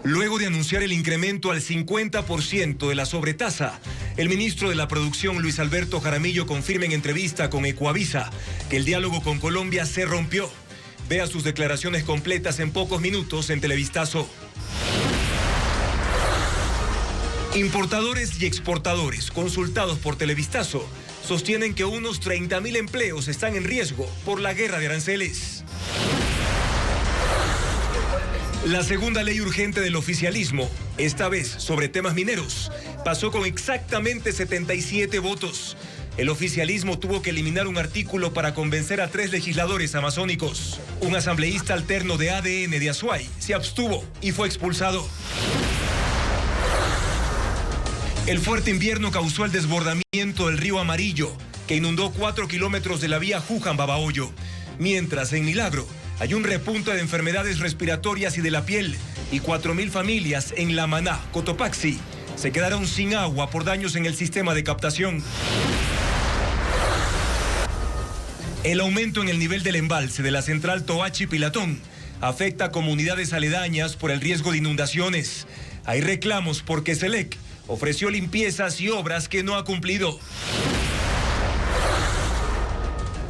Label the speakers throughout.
Speaker 1: Luego de anunciar el incremento al 50% de la sobretasa, el ministro de la Producción, Luis Alberto Jaramillo, confirma en entrevista con Ecuavisa que el diálogo con Colombia se rompió. Vea sus declaraciones completas en pocos minutos en Televistazo. Importadores y exportadores, consultados por Televistazo, sostienen que unos 30.000 empleos están en riesgo por la guerra de aranceles. La segunda ley urgente del oficialismo, esta vez sobre temas mineros, pasó con exactamente 77 votos. El oficialismo tuvo que eliminar un artículo para convencer a 3 legisladores amazónicos. Un asambleísta alterno de ADN de Azuay se abstuvo y fue expulsado. El fuerte invierno causó el desbordamiento del río Amarillo, que inundó 4 kilómetros de la vía Juján-Babahoyo. Mientras, en Milagro, hay un repunte de enfermedades respiratorias y de la piel, y 4.000 familias en La Maná, Cotopaxi, se quedaron sin agua por daños en el sistema de captación. El aumento en el nivel del embalse de la central Toachi-Pilatón afecta a comunidades aledañas por el riesgo de inundaciones. Hay reclamos porque Selec ofreció limpiezas y obras que no ha cumplido.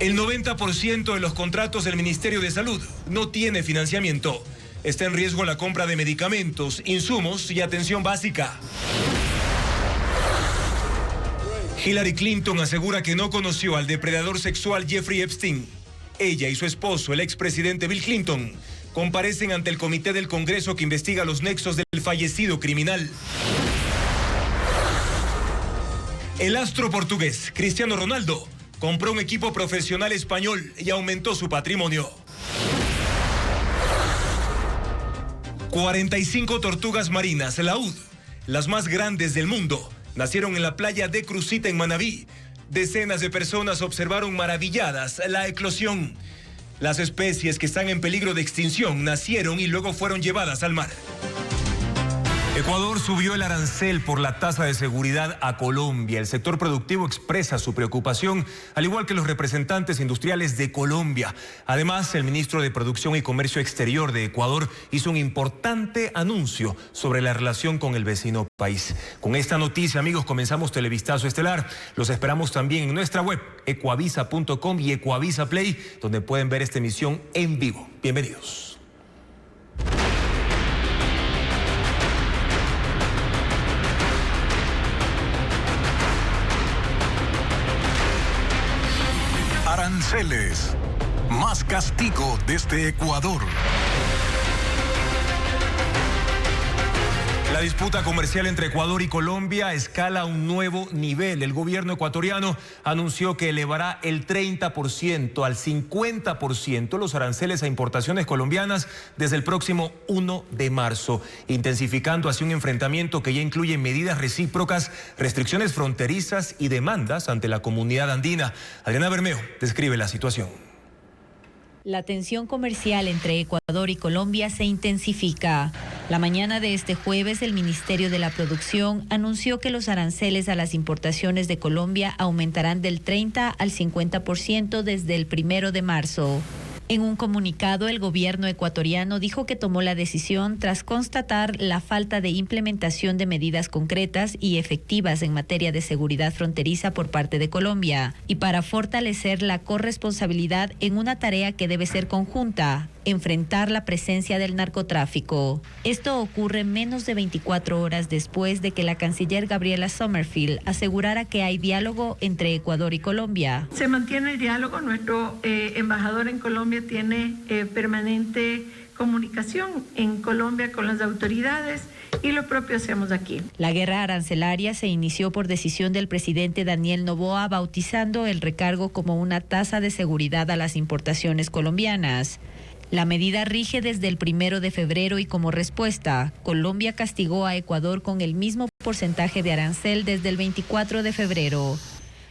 Speaker 1: El 90% de los contratos del Ministerio de Salud no tiene financiamiento. Está en riesgo la compra de medicamentos, insumos y atención básica. Hillary Clinton asegura que no conoció al depredador sexual Jeffrey Epstein. Ella y su esposo, el expresidente Bill Clinton, comparecen ante el comité del Congreso que investiga los nexos del fallecido criminal. El astro portugués Cristiano Ronaldo compró un equipo profesional español y aumentó su patrimonio. 45 tortugas marinas laúd, las más grandes del mundo, nacieron en la playa de Crucita en Manabí. Decenas de personas observaron maravilladas la eclosión. Las especies que están en peligro de extinción nacieron y luego fueron llevadas al mar. Ecuador subió el arancel por la tasa de seguridad a Colombia. El sector productivo expresa su preocupación, al igual que los representantes industriales de Colombia. Además, el ministro de Producción y Comercio Exterior de Ecuador hizo un importante anuncio sobre la relación con el vecino país. Con esta noticia, amigos, comenzamos Televistazo Estelar. Los esperamos también en nuestra web, ecuavisa.com y Ecuavisa Play, donde pueden ver esta emisión en vivo. Bienvenidos.
Speaker 2: Aranceles. Más castigo desde Ecuador.
Speaker 1: La disputa comercial entre Ecuador y Colombia escala a un nuevo nivel. El gobierno ecuatoriano anunció que elevará el 30% al 50% los aranceles a importaciones colombianas desde el próximo 1 de marzo, intensificando así un enfrentamiento que ya incluye medidas recíprocas, restricciones fronterizas y demandas ante la comunidad andina. Adriana Bermeo describe la situación.
Speaker 3: La tensión comercial entre Ecuador y Colombia se intensifica. La mañana de este jueves, el Ministerio de la Producción anunció que los aranceles a las importaciones de Colombia aumentarán del 30 al 50% desde el 1 de marzo. En un comunicado, el gobierno ecuatoriano dijo que tomó la decisión tras constatar la falta de implementación de medidas concretas y efectivas en materia de seguridad fronteriza por parte de Colombia y para fortalecer la corresponsabilidad en una tarea que debe ser conjunta: enfrentar la presencia del narcotráfico. Esto ocurre menos de 24 horas después de que la canciller Gabriela Sommerfield asegurara que hay diálogo entre Ecuador y Colombia.
Speaker 4: Se mantiene el diálogo. Nuestro embajador en Colombia tiene permanente comunicación en Colombia con las autoridades y lo propio hacemos aquí.
Speaker 3: La guerra arancelaria se inició por decisión del presidente Daniel Noboa, bautizando el recargo como una tasa de seguridad a las importaciones colombianas. La medida rige desde el 1 de febrero y como respuesta, Colombia castigó a Ecuador con el mismo porcentaje de arancel desde el 24 de febrero.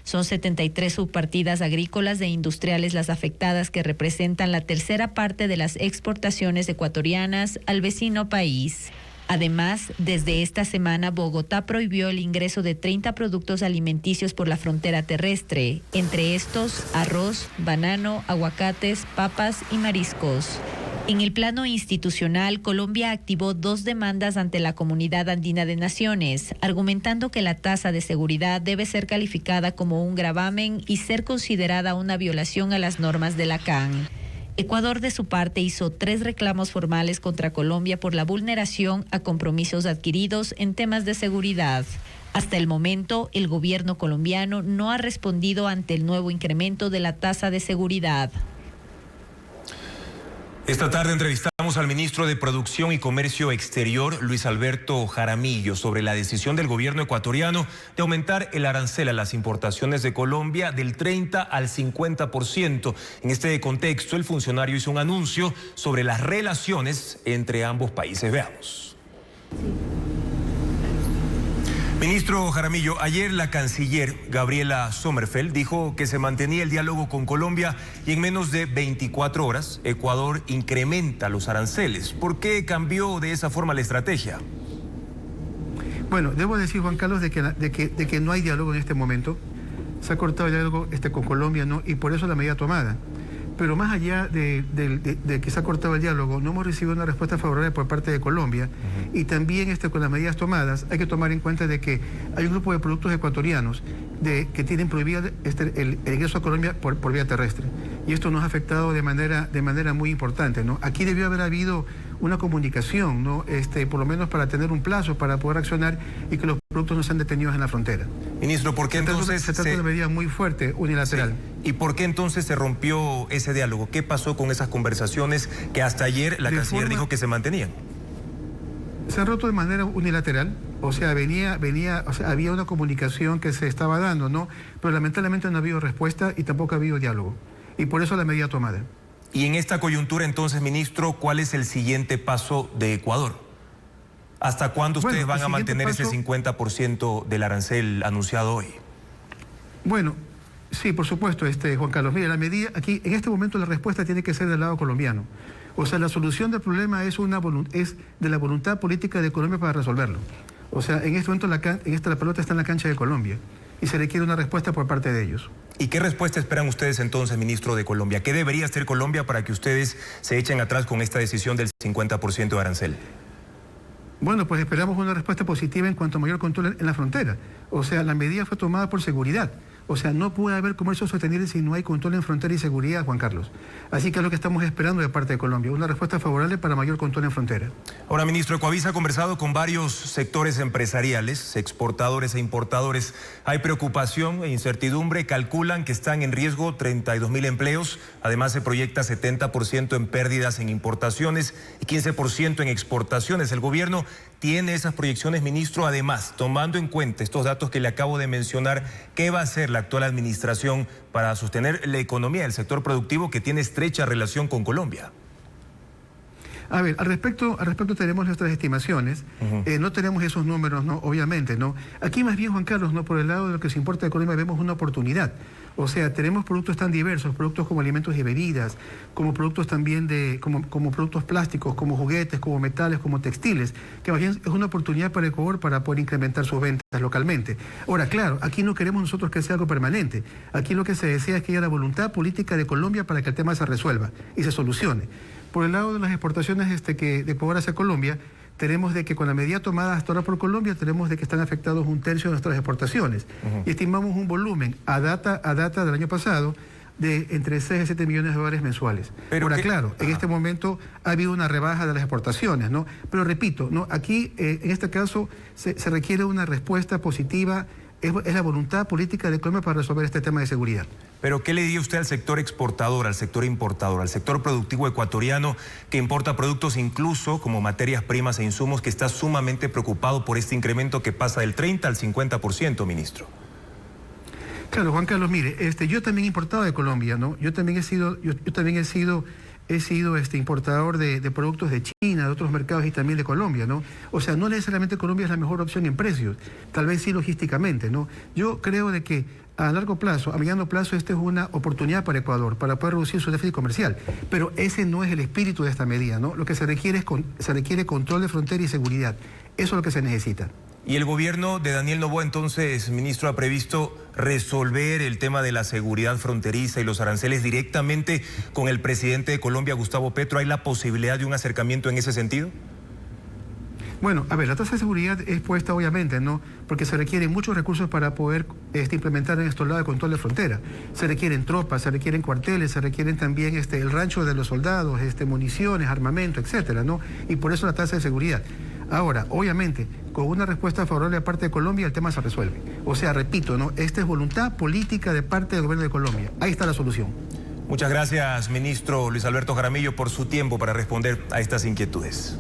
Speaker 3: Son 73 subpartidas agrícolas e industriales las afectadas, que representan la tercera parte de las exportaciones ecuatorianas al vecino país. Además, desde esta semana, Bogotá prohibió el ingreso de 30 productos alimenticios por la frontera terrestre, entre estos arroz, banano, aguacates, papas y mariscos. En el plano institucional, Colombia activó 2 demandas ante la Comunidad Andina de Naciones, argumentando que la tasa de seguridad debe ser calificada como un gravamen y ser considerada una violación a las normas de la CAN. Ecuador, de su parte, hizo 3 reclamos formales contra Colombia por la vulneración a compromisos adquiridos en temas de seguridad. Hasta el momento, el gobierno colombiano no ha respondido ante el nuevo incremento de la tasa de seguridad.
Speaker 1: Esta tarde entrevistamos al ministro de Producción y Comercio Exterior, Luis Alberto Jaramillo, sobre la decisión del gobierno ecuatoriano de aumentar el arancel a las importaciones de Colombia del 30 al 50%. En este contexto, el funcionario hizo un anuncio sobre las relaciones entre ambos países. Veamos. Ministro Jaramillo, ayer la canciller Gabriela Sommerfeld dijo que se mantenía el diálogo con Colombia y en menos de 24 horas Ecuador incrementa los aranceles. ¿Por qué cambió de esa forma la estrategia?
Speaker 5: Bueno, debo decir, Juan Carlos, de que no hay diálogo en este momento. Se ha cortado el diálogo con Colombia, ¿no? Y por eso la medida tomada. Pero más allá de que se ha cortado el diálogo, no hemos recibido una respuesta favorable por parte de Colombia. Y también con las medidas tomadas hay que tomar en cuenta de que hay un grupo de productos ecuatorianos que tienen prohibido el ingreso a Colombia por vía terrestre. Y esto nos ha afectado de manera muy importante, ¿no? Aquí debió haber habido una comunicación, ¿no? Por lo menos para tener un plazo para poder accionar y que los productos no sean detenidos en la frontera.
Speaker 1: Ministro, ¿por qué entonces
Speaker 5: se trata de una medida muy fuerte, unilateral?
Speaker 1: Sí. ¿Y por qué entonces se rompió ese diálogo? ¿Qué pasó con esas conversaciones que hasta ayer la canciller dijo que se mantenían?
Speaker 5: Se han roto de manera unilateral, había una comunicación que se estaba dando, ¿no? Pero lamentablemente no ha habido respuesta y tampoco ha habido diálogo. Y por eso la medida tomada.
Speaker 1: Y en esta coyuntura, entonces, ministro, ¿cuál es el siguiente paso de Ecuador? ¿Hasta cuándo ustedes van a mantener ese 50% del arancel anunciado hoy? Bueno,
Speaker 5: sí, por supuesto, Juan Carlos. Mire, la medida, aquí, en este momento la respuesta tiene que ser del lado colombiano. O sea, la solución del problema es de la voluntad política de Colombia para resolverlo. O sea, en este momento la pelota está en la cancha de Colombia y se requiere una respuesta por parte de ellos.
Speaker 1: ¿Y qué respuesta esperan ustedes entonces, ministro de Colombia? ¿Qué debería hacer Colombia para que ustedes se echen atrás con esta decisión del 50% de arancel?
Speaker 5: Bueno, pues esperamos una respuesta positiva en cuanto a mayor control en la frontera. O sea, la medida fue tomada por seguridad. O sea, no puede haber comercio sostenible si no hay control en frontera y seguridad, Juan Carlos. Así que es lo que estamos esperando de parte de Colombia, una respuesta favorable para mayor control en frontera.
Speaker 1: Ahora, ministro, Ecoavisa ha conversado con varios sectores empresariales, exportadores e importadores. Hay preocupación e incertidumbre, calculan que están en riesgo 32.000 empleos. Además, se proyecta 70% en pérdidas en importaciones y 15% en exportaciones. El gobierno tiene esas proyecciones, ministro. Además, tomando en cuenta estos datos que le acabo de mencionar, ¿qué va a hacer la actual administración para sostener la economía del sector productivo que tiene estrecha relación con Colombia?
Speaker 5: A ver, al respecto tenemos nuestras estimaciones. No tenemos esos números, ¿no? Obviamente, ¿no? Aquí más bien, Juan Carlos, ¿no? Por el lado de lo que se importa de Colombia vemos una oportunidad. O sea, tenemos productos tan diversos, productos como alimentos y bebidas, como productos también como productos plásticos, como juguetes, como metales, como textiles, que más bien es una oportunidad para Ecuador para poder incrementar sus ventas localmente. Ahora, claro, aquí no queremos nosotros que sea algo permanente. Aquí lo que se desea es que haya la voluntad política de Colombia para que el tema se resuelva y se solucione. Por el lado de las exportaciones de Ecuador hacia Colombia, tenemos de que con la medida tomada hasta ahora por Colombia, tenemos de que están afectados 1/3 de nuestras exportaciones. Y estimamos un volumen a data del año pasado de entre 6 y 7 millones de dólares mensuales. Pero ahora, claro, en este momento ha habido una rebaja de las exportaciones, ¿no? Pero repito, ¿no? Aquí, en este caso, se requiere una respuesta positiva. Es la voluntad política de Colombia para resolver este tema de seguridad.
Speaker 1: Pero ¿qué le diría usted al sector exportador, al sector importador, al sector productivo ecuatoriano que importa productos incluso como materias primas e insumos, que está sumamente preocupado por este incremento que pasa del 30 al 50%, ministro?
Speaker 5: Claro, Juan Carlos, mire, yo también he importado de Colombia, ¿no? Yo también he sido importador de productos de China, de otros mercados y también de Colombia, ¿no? O sea, no necesariamente Colombia es la mejor opción en precios, tal vez sí logísticamente, ¿no? Yo creo de que a largo plazo, a mediano plazo, esta es una oportunidad para Ecuador, para poder reducir su déficit comercial. Pero ese no es el espíritu de esta medida, ¿no? Lo que se requiere control de frontera y seguridad. Eso es lo que se necesita.
Speaker 1: Y el gobierno de Daniel Noboa, entonces, ministro, ha previsto resolver el tema de la seguridad fronteriza y los aranceles directamente con el presidente de Colombia, Gustavo Petro. ¿Hay la posibilidad de un acercamiento en ese sentido?
Speaker 5: Bueno, a ver, la tasa de seguridad es puesta obviamente, ¿no? Porque se requieren muchos recursos para poder implementar en estos lados de control de frontera. Se requieren tropas, se requieren cuarteles, se requieren también el rancho de los soldados, municiones, armamento, etcétera, ¿no? Y por eso la tasa de seguridad. Ahora, obviamente, con una respuesta favorable de parte de Colombia, el tema se resuelve. O sea, repito, ¿no? Esta es voluntad política de parte del gobierno de Colombia. Ahí está la solución.
Speaker 1: Muchas gracias, ministro Luis Alberto Jaramillo, por su tiempo para responder a estas inquietudes.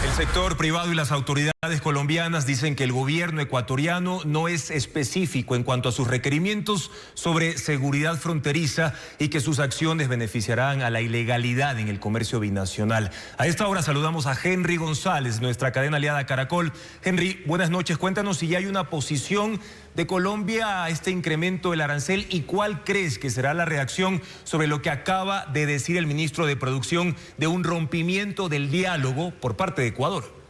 Speaker 1: El sector privado y las autoridades colombianas dicen que el gobierno ecuatoriano no es específico en cuanto a sus requerimientos sobre seguridad fronteriza y que sus acciones beneficiarán a la ilegalidad en el comercio binacional. A esta hora saludamos a Henry González, nuestra cadena aliada Caracol. Henry, buenas noches. Cuéntanos si ya hay una posición de Colombia a este incremento del arancel y cuál crees que será la reacción sobre lo que acaba de decir el ministro de Producción de un rompimiento del diálogo por parte de Ecuador.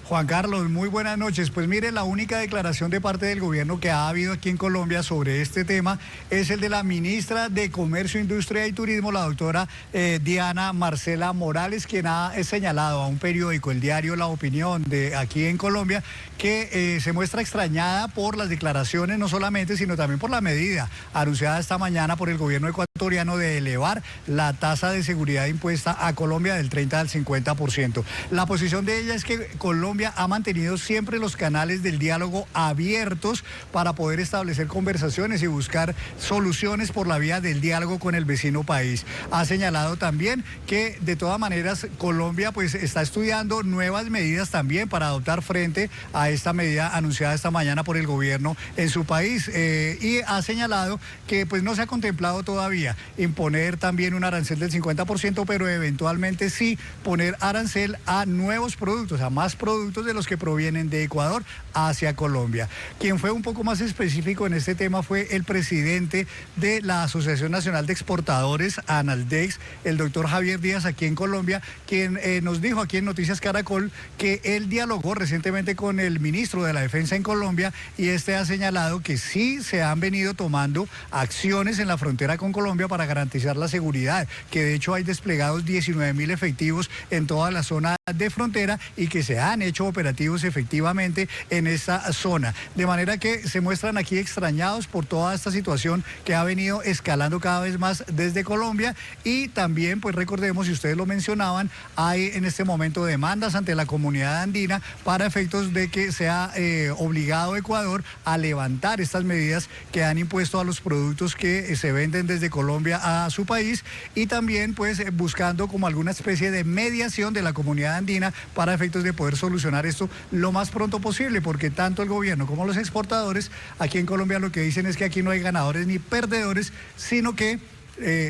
Speaker 6: Juan Carlos, muy buenas noches. Pues mire, la única declaración de parte del gobierno que ha habido aquí en Colombia sobre este tema es el de la ministra de Comercio, Industria y Turismo, la doctora Diana Marcela Morales, quien ha señalado a un periódico, el diario La Opinión de aquí en Colombia, que se muestra extrañada por las declaraciones, no solamente, sino también por la medida anunciada esta mañana por el gobierno ecuatoriano de elevar la tasa de seguridad impuesta a Colombia del 30 al 50%. La posición de ella es que Colombia ha mantenido siempre los canales del diálogo abiertos para poder establecer conversaciones y buscar soluciones por la vía del diálogo con el vecino país. Ha señalado también que de todas maneras Colombia pues está estudiando nuevas medidas también para adoptar frente a esta medida anunciada esta mañana por el gobierno en su país, y ha señalado que pues no se ha contemplado todavía imponer también un arancel del 50%, pero eventualmente sí poner arancel a nuevos productos, a más productos de los que provienen de Ecuador hacia Colombia. Quien fue un poco más específico en este tema fue el presidente de la Asociación Nacional de Exportadores, ANALDEX, el doctor Javier Díaz, aquí en Colombia, quien nos dijo aquí en Noticias Caracol que él dialogó recientemente con el ministro de la Defensa en Colombia y este ha señalado que sí se han venido tomando acciones en la frontera con Colombia para garantizar la seguridad, que de hecho hay desplegados 19.000 efectivos en toda la zona de frontera y que se han hecho operativos efectivamente en esa zona. De manera que se muestran aquí extrañados por toda esta situación que ha venido escalando cada vez más desde Colombia y también, pues recordemos, y ustedes lo mencionaban, hay en este momento demandas ante la comunidad andina para efectos de que sea obligado Ecuador a levantar estas medidas que han impuesto a los productos que se venden desde Colombia a su país y también pues buscando como alguna especie de mediación de la comunidad andina para efectos de poder solucionar esto lo más pronto posible, porque tanto el gobierno como los exportadores aquí en Colombia lo que dicen es que aquí no hay ganadores ni perdedores, sino que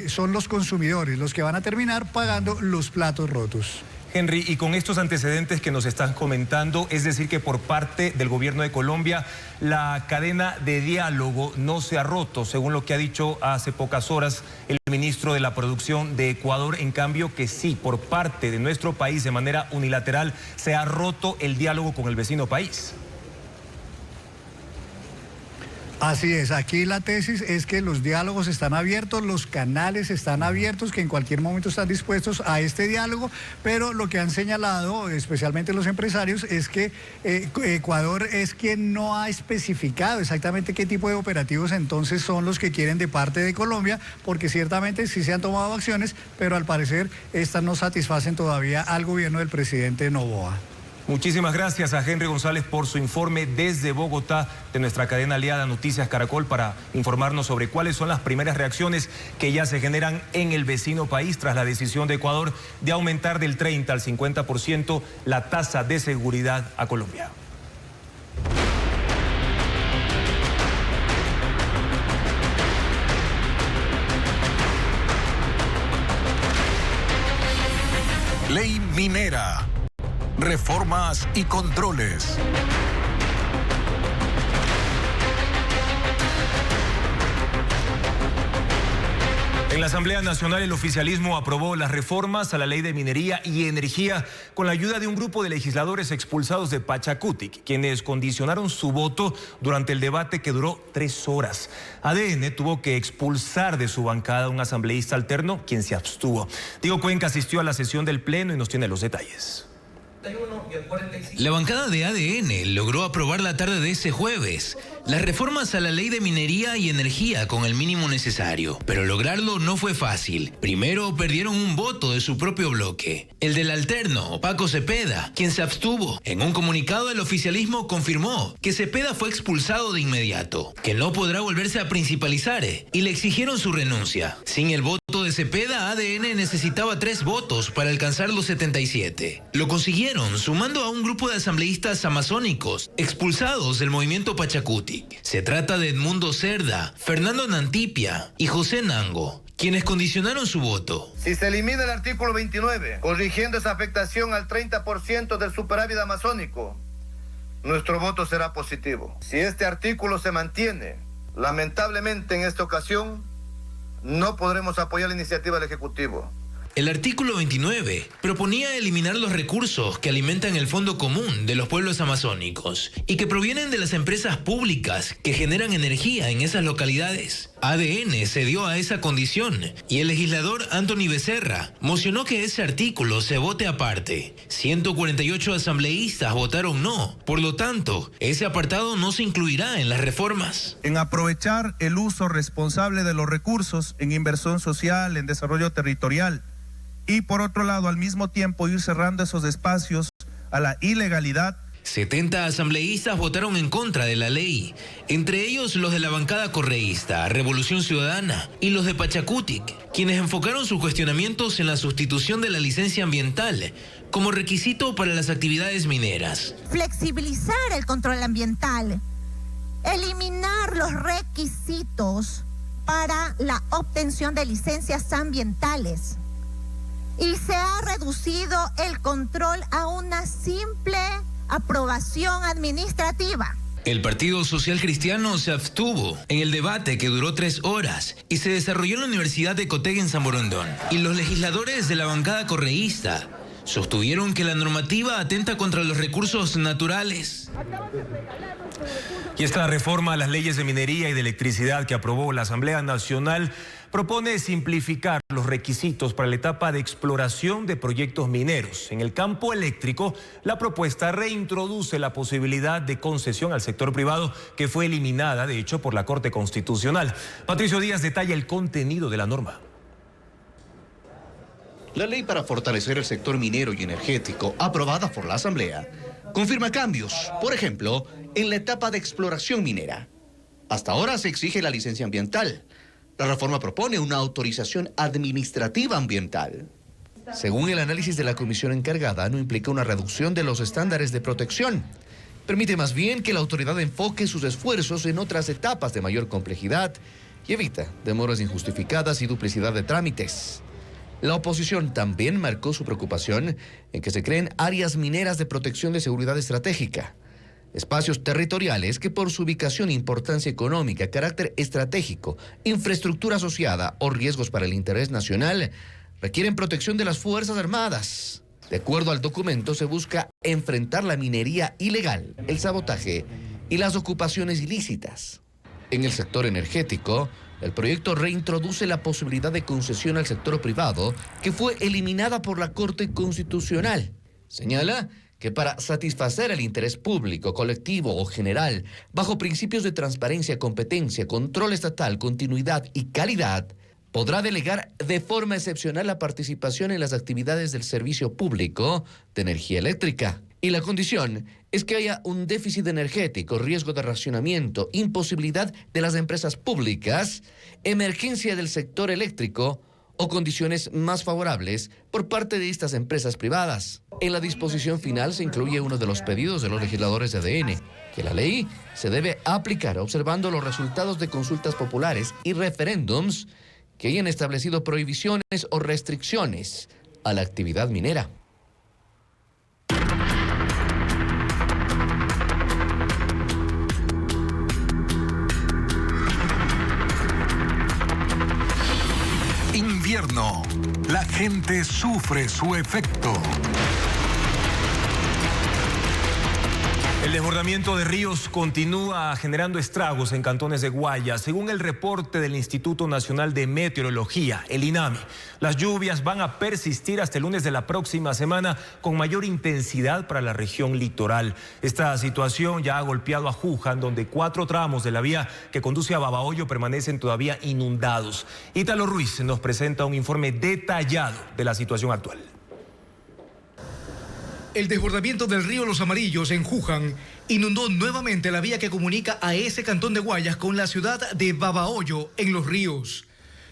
Speaker 6: son los consumidores los que van a terminar pagando los platos rotos.
Speaker 1: Henry, y con estos antecedentes que nos están comentando, es decir que por parte del gobierno de Colombia la cadena de diálogo no se ha roto, según lo que ha dicho hace pocas horas el ministro de la Producción de Ecuador, en cambio que sí, por parte de nuestro país de manera unilateral se ha roto el diálogo con el vecino país.
Speaker 6: Así es, aquí la tesis es que los diálogos están abiertos, los canales están abiertos, que en cualquier momento están dispuestos a este diálogo, pero lo que han señalado, especialmente los empresarios, es que Ecuador es quien no ha especificado exactamente qué tipo de operativos entonces son los que quieren de parte de Colombia, porque ciertamente sí se han tomado acciones, pero al parecer estas no satisfacen todavía al gobierno del presidente Noboa.
Speaker 1: Muchísimas gracias a Henry González por su informe desde Bogotá de nuestra cadena aliada Noticias Caracol para informarnos sobre cuáles son las primeras reacciones que ya se generan en el vecino país tras la decisión de Ecuador de aumentar del 30 al 50% la tasa de seguridad a Colombia.
Speaker 2: Ley minera. Reformas y controles.
Speaker 1: En la Asamblea Nacional el oficialismo aprobó las reformas a la Ley de Minería y Energía con la ayuda de un grupo de legisladores expulsados de Pachacutic, quienes condicionaron su voto durante el debate que duró 3 horas. ADN tuvo que expulsar de su bancada a un asambleísta alterno, quien se abstuvo. Diego Cuenca asistió a la sesión del Pleno y nos tiene los detalles.
Speaker 7: La bancada de ADN logró aprobar la tarde de ese jueves las reformas a la Ley de Minería y Energía con el mínimo necesario, pero lograrlo no fue fácil. Primero perdieron un voto de su propio bloque, el del alterno, Paco Cepeda, quien se abstuvo. En un comunicado el oficialismo confirmó que Cepeda fue expulsado de inmediato, que no podrá volverse a principalizar y le exigieron su renuncia. Sin el voto de Cepeda, ADN necesitaba 3 votos para alcanzar los 77. Lo consiguieron sumando a un grupo de asambleístas amazónicos expulsados del movimiento Pachacutic. Se trata de Edmundo Cerda, Fernando Nantipia y José Nango, quienes condicionaron su voto.
Speaker 8: Si se elimina el artículo 29, corrigiendo esa afectación al 30% del superávit amazónico, nuestro voto será positivo. Si este artículo se mantiene, lamentablemente en esta ocasión, no podremos apoyar la iniciativa del Ejecutivo.
Speaker 7: El artículo 29 proponía eliminar los recursos que alimentan el fondo común de los pueblos amazónicos y que provienen de las empresas públicas que generan energía en esas localidades. ADN cedió a esa condición y el legislador Anthony Becerra mocionó que ese artículo se vote aparte. 148 asambleístas votaron no, por lo tanto, ese apartado no se incluirá en las reformas.
Speaker 9: En aprovechar el uso responsable de los recursos en inversión social, en desarrollo territorial, y por otro lado, al mismo tiempo, ir cerrando esos espacios a la ilegalidad.
Speaker 7: 70 asambleístas votaron en contra de la ley, entre ellos los de la bancada correísta, Revolución Ciudadana y los de Pachacutic, quienes enfocaron sus cuestionamientos en la sustitución de la licencia ambiental como requisito para las actividades mineras.
Speaker 10: Flexibilizar el control ambiental, eliminar los requisitos para la obtención de licencias ambientales. Y se ha reducido el control a una simple aprobación administrativa.
Speaker 7: El Partido Social Cristiano se abstuvo en el debate que duró 3 horas y se desarrolló en la Universidad de Ecotec en San Borondón. Y los legisladores de la bancada correísta sostuvieron que la normativa atenta contra los recursos naturales.
Speaker 1: Y esta reforma a las leyes de minería y de electricidad que aprobó la Asamblea Nacional propone simplificar los requisitos para la etapa de exploración de proyectos mineros. En el campo eléctrico, la propuesta reintroduce la posibilidad de concesión al sector privado que fue eliminada, de hecho, por la Corte Constitucional. Patricio Díaz detalla el contenido de la norma.
Speaker 11: La ley para fortalecer el sector minero y energético, aprobada por la Asamblea, confirma cambios, por ejemplo, en la etapa de exploración minera. Hasta ahora se exige la licencia ambiental. La reforma propone una autorización administrativa ambiental. Según el análisis de la comisión encargada, no implica una reducción de los estándares de protección. Permite más bien que la autoridad enfoque sus esfuerzos en otras etapas de mayor complejidad y evita demoras injustificadas y duplicidad de trámites. La oposición también marcó su preocupación en que se creen áreas mineras de protección de seguridad estratégica. Espacios territoriales que por su ubicación, importancia económica, carácter estratégico, infraestructura asociada o riesgos para el interés nacional requieren protección de las Fuerzas Armadas. De acuerdo al documento, se busca enfrentar la minería ilegal, el sabotaje y las ocupaciones ilícitas. En el sector energético, el proyecto reintroduce la posibilidad de concesión al sector privado que fue eliminada por la Corte Constitucional. Señala que para satisfacer el interés público, colectivo o general, bajo principios de transparencia, competencia, control estatal, continuidad y calidad, podrá delegar de forma excepcional la participación en las actividades del servicio público de energía eléctrica. Y la condición es que haya un déficit energético, riesgo de racionamiento, imposibilidad de las empresas públicas, emergencia del sector eléctrico o condiciones más favorables por parte de estas empresas privadas. En la disposición final se incluye uno de los pedidos de los legisladores de ADN, que la ley se debe aplicar observando los resultados de consultas populares y referéndums que hayan establecido prohibiciones o restricciones a la actividad minera.
Speaker 2: invierno. La gente sufre su efecto.
Speaker 1: El desbordamiento de ríos continúa generando estragos en cantones de Guayas. Según el reporte del Instituto Nacional de Meteorología, el INAME, las lluvias van a persistir hasta el lunes de la próxima semana con mayor intensidad para la región litoral. Esta situación ya ha golpeado a Juján, donde 4 tramos de la vía que conduce a Babahoyo permanecen todavía inundados. Ítalo Ruiz nos presenta un informe detallado de la situación actual.
Speaker 12: El desbordamiento del río Los Amarillos en Juján inundó nuevamente la vía que comunica a ese cantón de Guayas con la ciudad de Babahoyo en Los Ríos.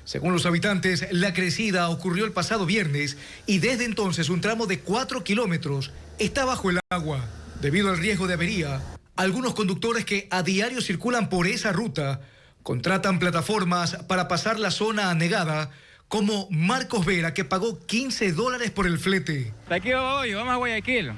Speaker 12: Según los habitantes, la crecida ocurrió el pasado viernes y desde entonces un tramo de 4 kilómetros está bajo el agua. Debido al riesgo de avería, algunos conductores que a diario circulan por esa ruta contratan plataformas para pasar la zona anegada, como Marcos Vera, que pagó $15 por el flete.
Speaker 13: De aquí a Babahoyo, vamos a Guayaquil.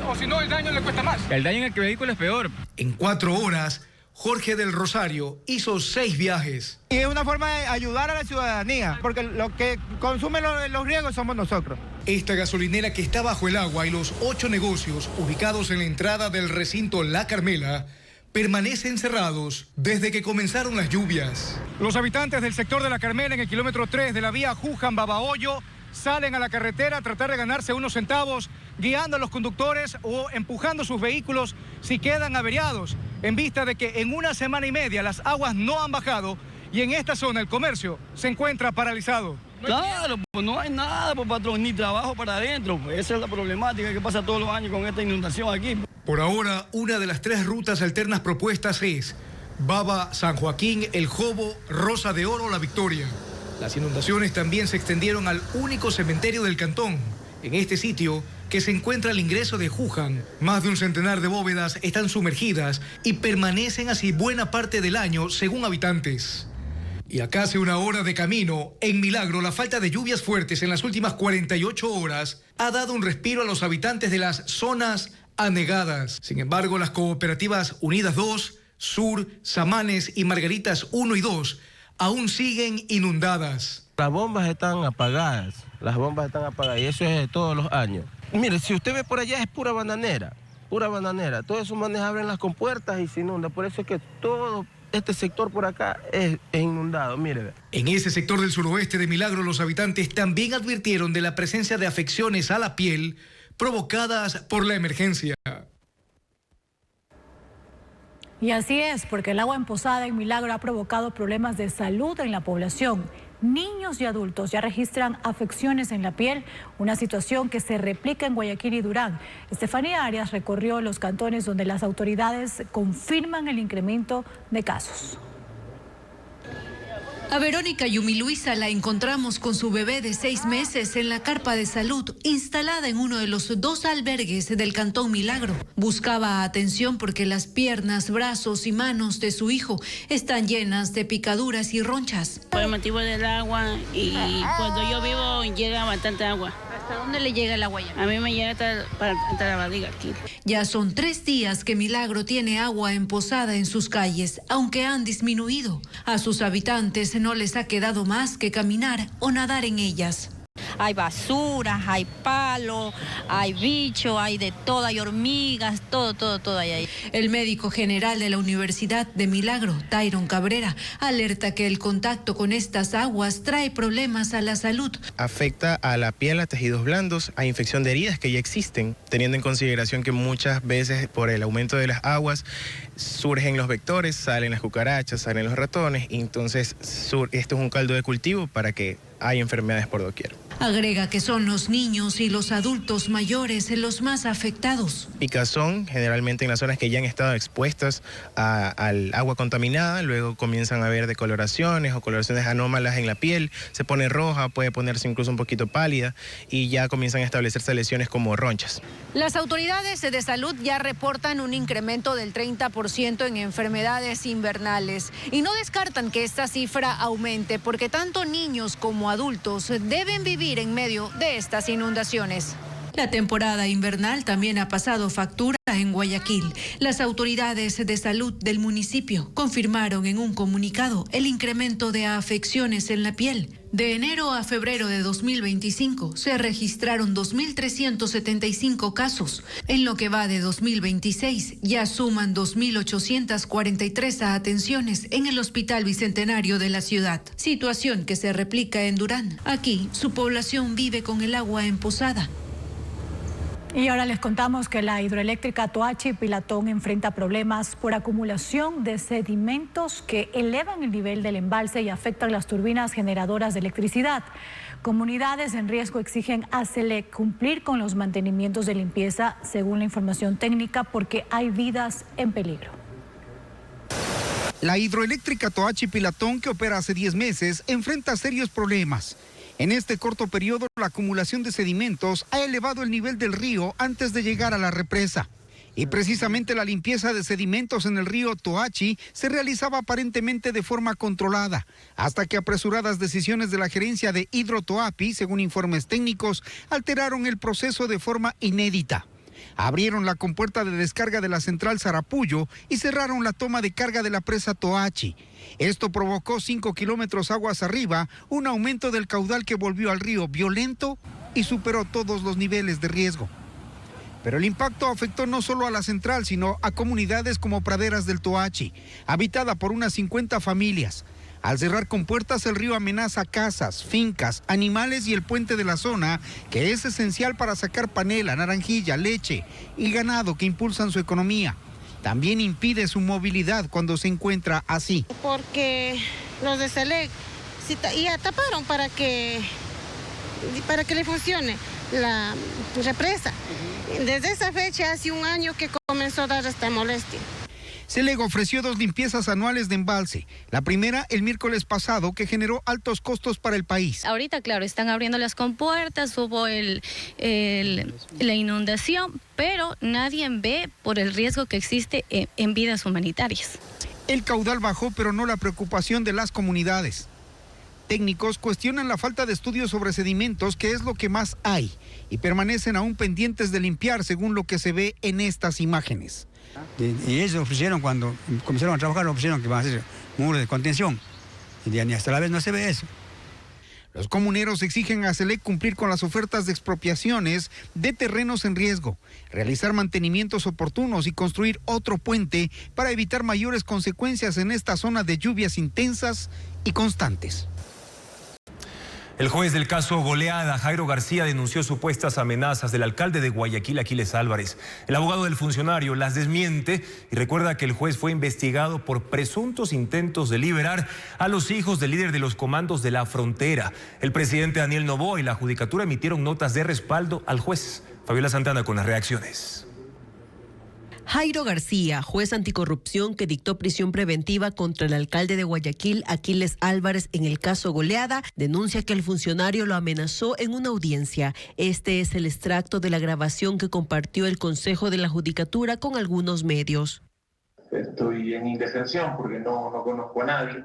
Speaker 12: O si no, el daño le cuesta más.
Speaker 13: El daño en el vehículo es peor.
Speaker 12: En 4 horas, Jorge del Rosario hizo 6 viajes.
Speaker 14: Y es una forma de ayudar a la ciudadanía, porque lo que consumen los riesgos somos nosotros.
Speaker 12: Esta gasolinera que está bajo el agua y los 8 negocios ubicados en la entrada del recinto La Carmela permanecen cerrados desde que comenzaron las lluvias.
Speaker 15: Los habitantes del sector de La Carmela en el kilómetro 3 de la vía Juján-Babahoyo salen a la carretera a tratar de ganarse unos centavos, guiando a los conductores o empujando sus vehículos si quedan averiados, en vista de que en 1 semana y media las aguas no han bajado y en esta zona el comercio se encuentra paralizado.
Speaker 16: Claro, pues no hay nada, pues, patrón, ni trabajo para adentro. Pues esa es la problemática que pasa todos los años con esta inundación aquí.
Speaker 12: Por ahora, una de las 3 rutas alternas propuestas es Baba, San Joaquín, El Jobo, Rosa de Oro, La Victoria. Las inundaciones también se extendieron al único cementerio del cantón. En este sitio, que se encuentra al ingreso de Juján, más de un centenar de bóvedas están sumergidas y permanecen así buena parte del año, según habitantes. Y a casi 1 hora de camino, en Milagro, la falta de lluvias fuertes en las últimas 48 horas ha dado un respiro a los habitantes de las zonas anegadas. Sin embargo, las cooperativas Unidas 2, Sur, Samanes y Margaritas 1 y 2 aún siguen inundadas.
Speaker 17: Las bombas están apagadas, y eso es de todos los años. Mire, si usted ve por allá es pura bananera. Todos esos manes abren las compuertas y se inunda, por eso es que todo este sector por acá es inundado, mire.
Speaker 12: En ese sector del suroeste de Milagro, los habitantes también advirtieron de la presencia de afecciones a la piel provocadas por la emergencia.
Speaker 18: Y así es, porque el agua emposada en Milagro ha provocado problemas de salud en la población. Niños y adultos ya registran afecciones en la piel, una situación que se replica en Guayaquil y Durán. Estefanía Arias recorrió los cantones donde las autoridades confirman el incremento de casos.
Speaker 19: A Verónica Yumi Luisa la encontramos con su bebé de 6 meses en la carpa de salud, instalada en uno de los 2 albergues del Cantón Milagro. Buscaba atención porque las piernas, brazos y manos de su hijo están llenas de picaduras y ronchas.
Speaker 20: Por el motivo del agua y cuando yo vivo llega bastante agua.
Speaker 19: ¿Hasta dónde le llega el agua ya?
Speaker 20: A mí me llega hasta la barriga aquí.
Speaker 19: Ya son 3 días que Milagro tiene agua emposada en sus calles, aunque han disminuido. A sus habitantes no les ha quedado más que caminar o nadar en ellas.
Speaker 21: Hay basura, hay palo, hay bicho, hay de todo, hay hormigas, todo hay ahí.
Speaker 19: El médico general de la Universidad de Milagro, Tyron Cabrera, alerta que el contacto con estas aguas trae problemas a la salud.
Speaker 22: Afecta a la piel, a tejidos blandos, a infección de heridas que ya existen, teniendo en consideración que muchas veces por el aumento de las aguas surgen los vectores, salen las cucarachas, salen los ratones, y entonces esto es un caldo de cultivo para que haya enfermedades por doquier.
Speaker 19: Agrega que son los niños y los adultos mayores los más afectados.
Speaker 22: Picazón, generalmente en las zonas que ya han estado expuestas al agua contaminada, luego comienzan a haber decoloraciones o coloraciones anómalas en la piel, se pone roja, puede ponerse incluso un poquito pálida y ya comienzan a establecerse lesiones como ronchas.
Speaker 19: Las autoridades de salud ya reportan un incremento del 30% en enfermedades invernales y no descartan que esta cifra aumente porque tanto niños como adultos deben vivir en medio de estas inundaciones. La temporada invernal también ha pasado factura está en Guayaquil. Las autoridades de salud del municipio confirmaron en un comunicado el incremento de afecciones en la piel. De enero a febrero de 2025 se registraron 2.375 casos. En lo que va de 2026 ya suman 2.843 atenciones en el Hospital Bicentenario de la ciudad. Situación que se replica en Durán. Aquí su población vive con el agua empozada.
Speaker 18: Y ahora les contamos que la hidroeléctrica Toachi Pilatón enfrenta problemas por acumulación de sedimentos que elevan el nivel del embalse y afectan las turbinas generadoras de electricidad. Comunidades en riesgo exigen a SELEC cumplir con los mantenimientos de limpieza según la información técnica porque hay vidas en peligro.
Speaker 3: La hidroeléctrica Toachi Pilatón, que opera hace 10 meses, enfrenta serios problemas. En este corto periodo, la acumulación de sedimentos ha elevado el nivel del río antes de llegar a la represa. Y precisamente la limpieza de sedimentos en el río Toachi se realizaba aparentemente de forma controlada, hasta que apresuradas decisiones de la gerencia de Hidrotoapi, según informes técnicos, alteraron el proceso de forma inédita. Abrieron la compuerta de descarga de la central Sarapullo y cerraron la toma de carga de la presa Toachi. Esto provocó 5 kilómetros aguas arriba, un aumento del caudal que volvió al río violento y superó todos los niveles de riesgo. Pero el impacto afectó no solo a la central, sino a comunidades como Praderas del Toachi, habitada por unas 50 familias. Al cerrar compuertas, el río amenaza casas, fincas, animales y el puente de la zona, que es esencial para sacar panela, naranjilla, leche y ganado que impulsan su economía. También impide su movilidad cuando se encuentra así.
Speaker 4: Porque los de SELEC ya taparon para que le funcione la represa. Desde esa fecha, hace un año que comenzó a dar esta molestia.
Speaker 3: SELEC ofreció 2 limpiezas anuales de embalse. La primera el miércoles pasado, que generó altos costos para el país.
Speaker 23: Ahorita, claro, están abriendo las compuertas, hubo la inundación, pero nadie ve por el riesgo que existe en vidas humanitarias.
Speaker 3: El caudal bajó, pero no la preocupación de las comunidades. Técnicos cuestionan la falta de estudios sobre sedimentos, que es lo que más hay, y permanecen aún pendientes de limpiar, según lo que se ve en estas imágenes.
Speaker 24: Y ellos ofrecieron, cuando comenzaron a trabajar, ofrecieron que van a hacer muros de contención. Y hasta la vez no se ve eso.
Speaker 3: Los comuneros exigen a SELEC cumplir con las ofertas de expropiaciones de terrenos en riesgo, realizar mantenimientos oportunos y construir otro puente para evitar mayores consecuencias en esta zona de lluvias intensas y constantes.
Speaker 1: El juez del caso Goleada, Jairo García, denunció supuestas amenazas del alcalde de Guayaquil, Aquiles Álvarez. El abogado del funcionario las desmiente y recuerda que el juez fue investigado por presuntos intentos de liberar a los hijos del líder de los comandos de la frontera. El presidente Daniel Noboa y la judicatura emitieron notas de respaldo al juez. Fabiola Santana con las reacciones.
Speaker 25: Jairo García, juez anticorrupción que dictó prisión preventiva contra el alcalde de Guayaquil, Aquiles Álvarez, en el caso Goleada, denuncia que el funcionario lo amenazó en una audiencia. Este es el extracto de la grabación que compartió el Consejo de la Judicatura con algunos medios.
Speaker 26: Estoy en indefensión porque no conozco a nadie.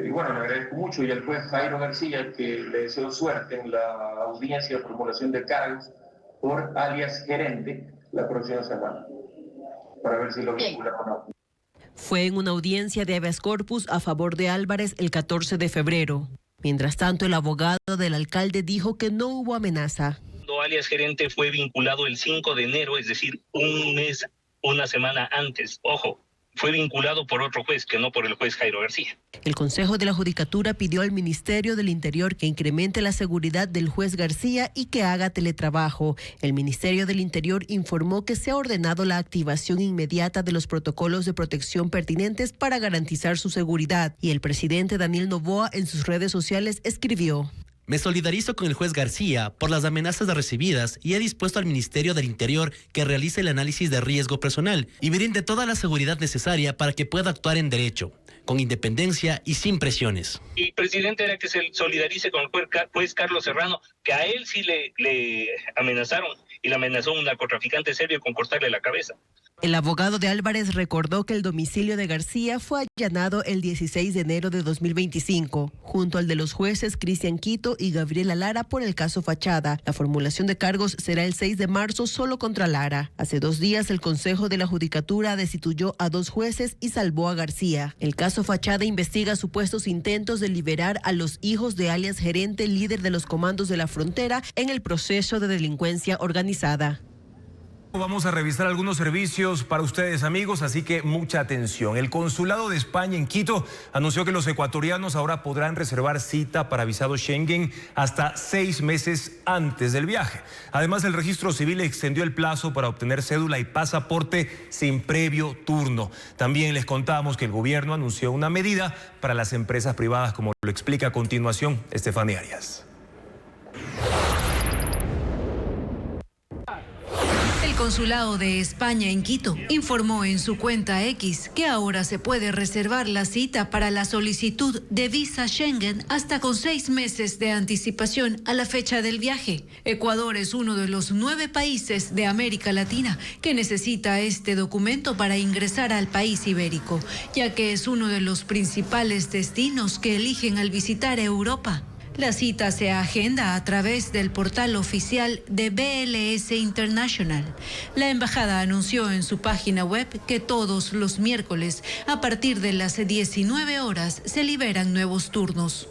Speaker 26: Y bueno, le agradezco mucho. Y al juez Jairo García, que le deseo suerte en la audiencia de formulación de cargos por alias gerente la próxima semana, para ver si lo vincula o no.
Speaker 25: Fue en una audiencia de habeas corpus a favor de Álvarez el 14 de febrero. Mientras tanto, el abogado del alcalde dijo que no hubo amenaza.
Speaker 27: Alias gerente fue vinculado el 5 de enero, es decir, un mes, una semana antes. Ojo, fue vinculado por otro juez, que no por el juez Jairo García.
Speaker 25: El Consejo de la Judicatura pidió al Ministerio del Interior que incremente la seguridad del juez García y que haga teletrabajo. El Ministerio del Interior informó que se ha ordenado la activación inmediata de los protocolos de protección pertinentes para garantizar su seguridad. Y el presidente Daniel Noboa en sus redes sociales escribió:
Speaker 28: me solidarizo con el juez García por las amenazas recibidas y he dispuesto al Ministerio del Interior que realice el análisis de riesgo personal y brinde toda la seguridad necesaria para que pueda actuar en derecho, con independencia y sin presiones.
Speaker 27: Y presidente era que se solidarice con el juez Carlos Serrano, que a él sí le amenazaron y le amenazó un narcotraficante serbio con cortarle la cabeza.
Speaker 25: El abogado de Álvarez recordó que el domicilio de García fue allanado el 16 de enero de 2025, junto al de los jueces Cristian Quito y Gabriela Lara por el caso Fachada. La formulación de cargos será el 6 de marzo solo contra Lara. Hace 2 días el Consejo de la Judicatura destituyó a 2 jueces y salvó a García. El caso Fachada investiga supuestos intentos de liberar a los hijos de alias gerente líder de los comandos de la frontera en el proceso de delincuencia organizada.
Speaker 1: Vamos a revisar algunos servicios para ustedes, amigos, así que mucha atención. El Consulado de España en Quito anunció que los ecuatorianos ahora podrán reservar cita para visado Schengen hasta 6 meses antes del viaje. Además, el Registro Civil extendió el plazo para obtener cédula y pasaporte sin previo turno. También les contamos que el gobierno anunció una medida para las empresas privadas, como lo explica a continuación Estefanía Arias.
Speaker 19: El Consulado de España en Quito informó en su cuenta X que ahora se puede reservar la cita para la solicitud de visa Schengen hasta con 6 meses de anticipación a la fecha del viaje. Ecuador es uno de los 9 países de América Latina que necesita este documento para ingresar al país ibérico, ya que es uno de los principales destinos que eligen al visitar Europa. La cita se agenda a través del portal oficial de BLS International. La embajada anunció en su página web que todos los miércoles, a partir de las 19 horas, se liberan nuevos turnos.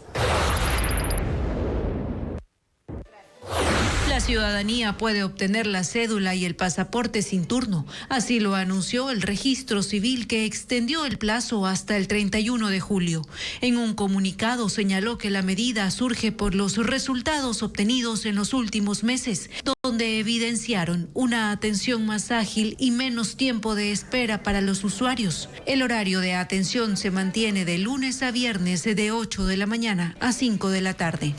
Speaker 19: La ciudadanía puede obtener la cédula y el pasaporte sin turno. Así lo anunció el Registro Civil, que extendió el plazo hasta el 31 de julio. En un comunicado señaló que la medida surge por los resultados obtenidos en los últimos meses, donde evidenciaron una atención más ágil y menos tiempo de espera para los usuarios. El horario de atención se mantiene de lunes a viernes de 8 de la mañana a 5 de la tarde.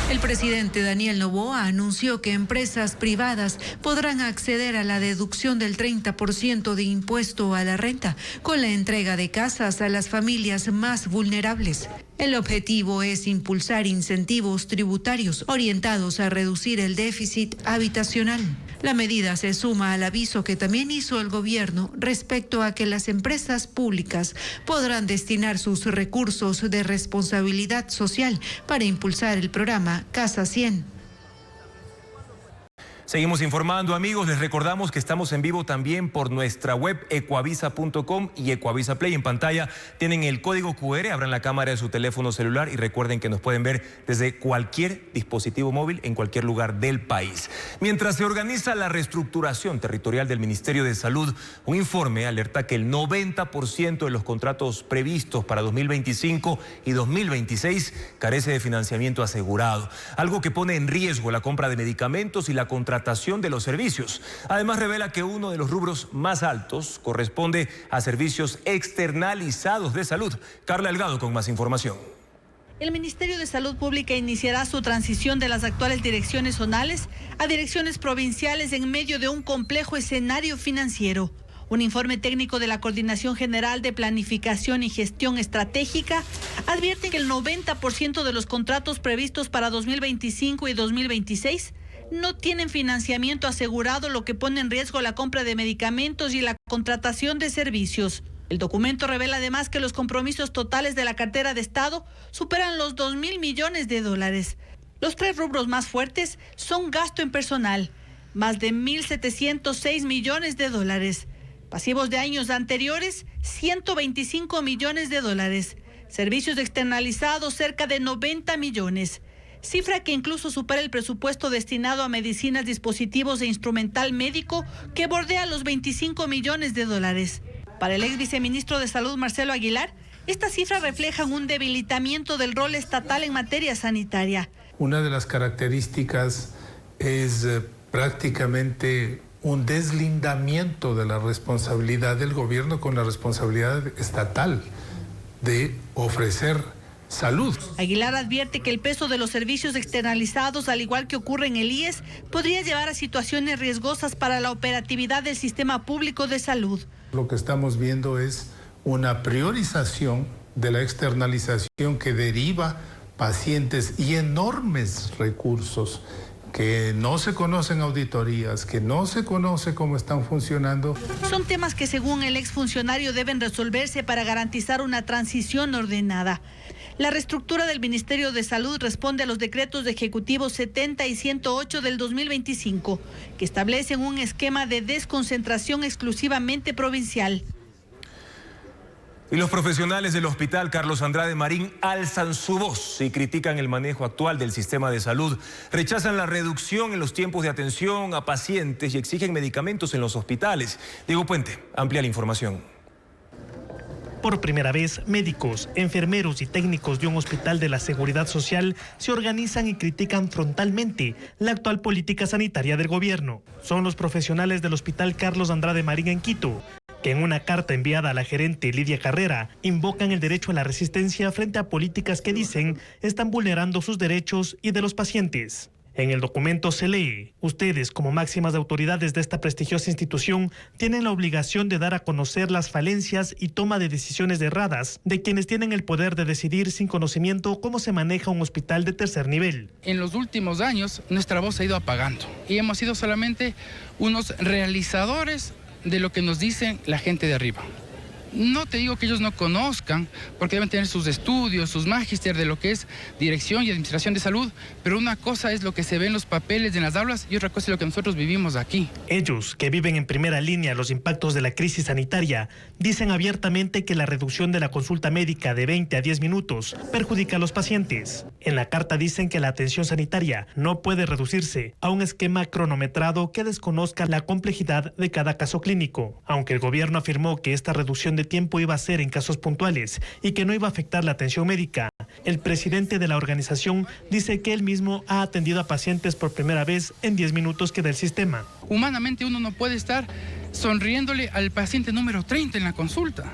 Speaker 19: El presidente Daniel Noboa anunció que empresas privadas podrán acceder a la deducción del 30% de impuesto a la renta con la entrega de casas a las familias más vulnerables. El objetivo es impulsar incentivos tributarios orientados a reducir el déficit habitacional. La medida se suma al aviso que también hizo el gobierno respecto a que las empresas públicas podrán destinar sus recursos de responsabilidad social para impulsar el programa Casa 100.
Speaker 1: Seguimos informando, amigos. Les recordamos que estamos en vivo también por nuestra web ecuavisa.com y Ecuavisa Play. En pantalla tienen el código QR, abran la cámara de su teléfono celular y recuerden que nos pueden ver desde cualquier dispositivo móvil en cualquier lugar del país. Mientras se organiza la reestructuración territorial del Ministerio de Salud, un informe alerta que el 90% de los contratos previstos para 2025 y 2026 carece de financiamiento asegurado, algo que pone en riesgo la compra de medicamentos y la contratación de los servicios. Además, revela que uno de los rubros más altos corresponde a servicios externalizados de salud. Carla Delgado con más información.
Speaker 2: El Ministerio de Salud Pública iniciará su transición de las actuales direcciones zonales a direcciones provinciales en medio de un complejo escenario financiero. Un informe técnico de la Coordinación General de Planificación y Gestión Estratégica advierte que el 90% de los contratos previstos para 2025 y 2026 no tienen financiamiento asegurado, lo que pone en riesgo la compra de medicamentos y la contratación de servicios. El documento revela además que los compromisos totales de la cartera de Estado superan los 2.000 millones de dólares. Los 3 rubros más fuertes son gasto en personal, más de 1.706 millones de dólares. Pasivos de años anteriores, 125 millones de dólares. Servicios externalizados, cerca de 90 millones. Cifra que incluso supera el presupuesto destinado a medicinas, dispositivos e instrumental médico, que bordea los 25 millones de dólares. Para el ex viceministro de Salud, Marcelo Aguilar, estas cifras reflejan un debilitamiento del rol estatal en materia sanitaria.
Speaker 5: Una de las características es prácticamente un deslindamiento de la responsabilidad del gobierno con la responsabilidad estatal de ofrecer salud.
Speaker 2: Aguilar advierte que el peso de los servicios externalizados, al igual que ocurre en el IES, podría llevar a situaciones riesgosas para la operatividad del sistema público de salud.
Speaker 5: Lo que estamos viendo es una priorización de la externalización que deriva pacientes y enormes recursos que no se conocen auditorías, que no se conoce cómo están funcionando.
Speaker 2: Son temas que según el exfuncionario deben resolverse para garantizar una transición ordenada. La reestructura del Ministerio de Salud responde a los decretos de Ejecutivo 70 y 108 del 2025, que establecen un esquema de desconcentración exclusivamente provincial.
Speaker 1: Y los profesionales del Hospital Carlos Andrade Marín alzan su voz y critican el manejo actual del sistema de salud. Rechazan la reducción en los tiempos de atención a pacientes y exigen medicamentos en los hospitales. Diego Puente amplía la información.
Speaker 6: Por primera vez, médicos, enfermeros y técnicos de un hospital de la Seguridad Social se organizan y critican frontalmente la actual política sanitaria del gobierno. Son los profesionales del Hospital Carlos Andrade Marín en Quito, que en una carta enviada a la gerente Lidia Carrera invocan el derecho a la resistencia frente a políticas que dicen están vulnerando sus derechos y de los pacientes. En el documento se lee: ustedes, como máximas autoridades de esta prestigiosa institución, tienen la obligación de dar a conocer las falencias y toma de decisiones erradas de quienes tienen el poder de decidir sin conocimiento cómo se maneja un hospital de tercer nivel.
Speaker 7: En los últimos años, nuestra voz ha ido apagando y hemos sido solamente unos realizadores de lo que nos dicen la gente de arriba. No te digo que ellos no conozcan, porque deben tener sus estudios, sus magíster de lo que es dirección y administración de salud, pero una cosa es lo que se ve en los papeles, en las aulas, y otra cosa es lo que nosotros vivimos aquí.
Speaker 6: Ellos, que viven en primera línea los impactos de la crisis sanitaria, dicen abiertamente que la reducción de la consulta médica de 20 a 10 minutos perjudica a los pacientes. En la carta dicen que la atención sanitaria no puede reducirse a un esquema cronometrado que desconozca la complejidad de cada caso clínico. Aunque el gobierno afirmó que esta reducción de tiempo iba a ser en casos puntuales y que no iba a afectar la atención médica, el presidente de la organización dice que él mismo ha atendido a pacientes por primera vez en 10 minutos que del sistema.
Speaker 7: Humanamente uno no puede estar sonriéndole al paciente número 30 en la consulta.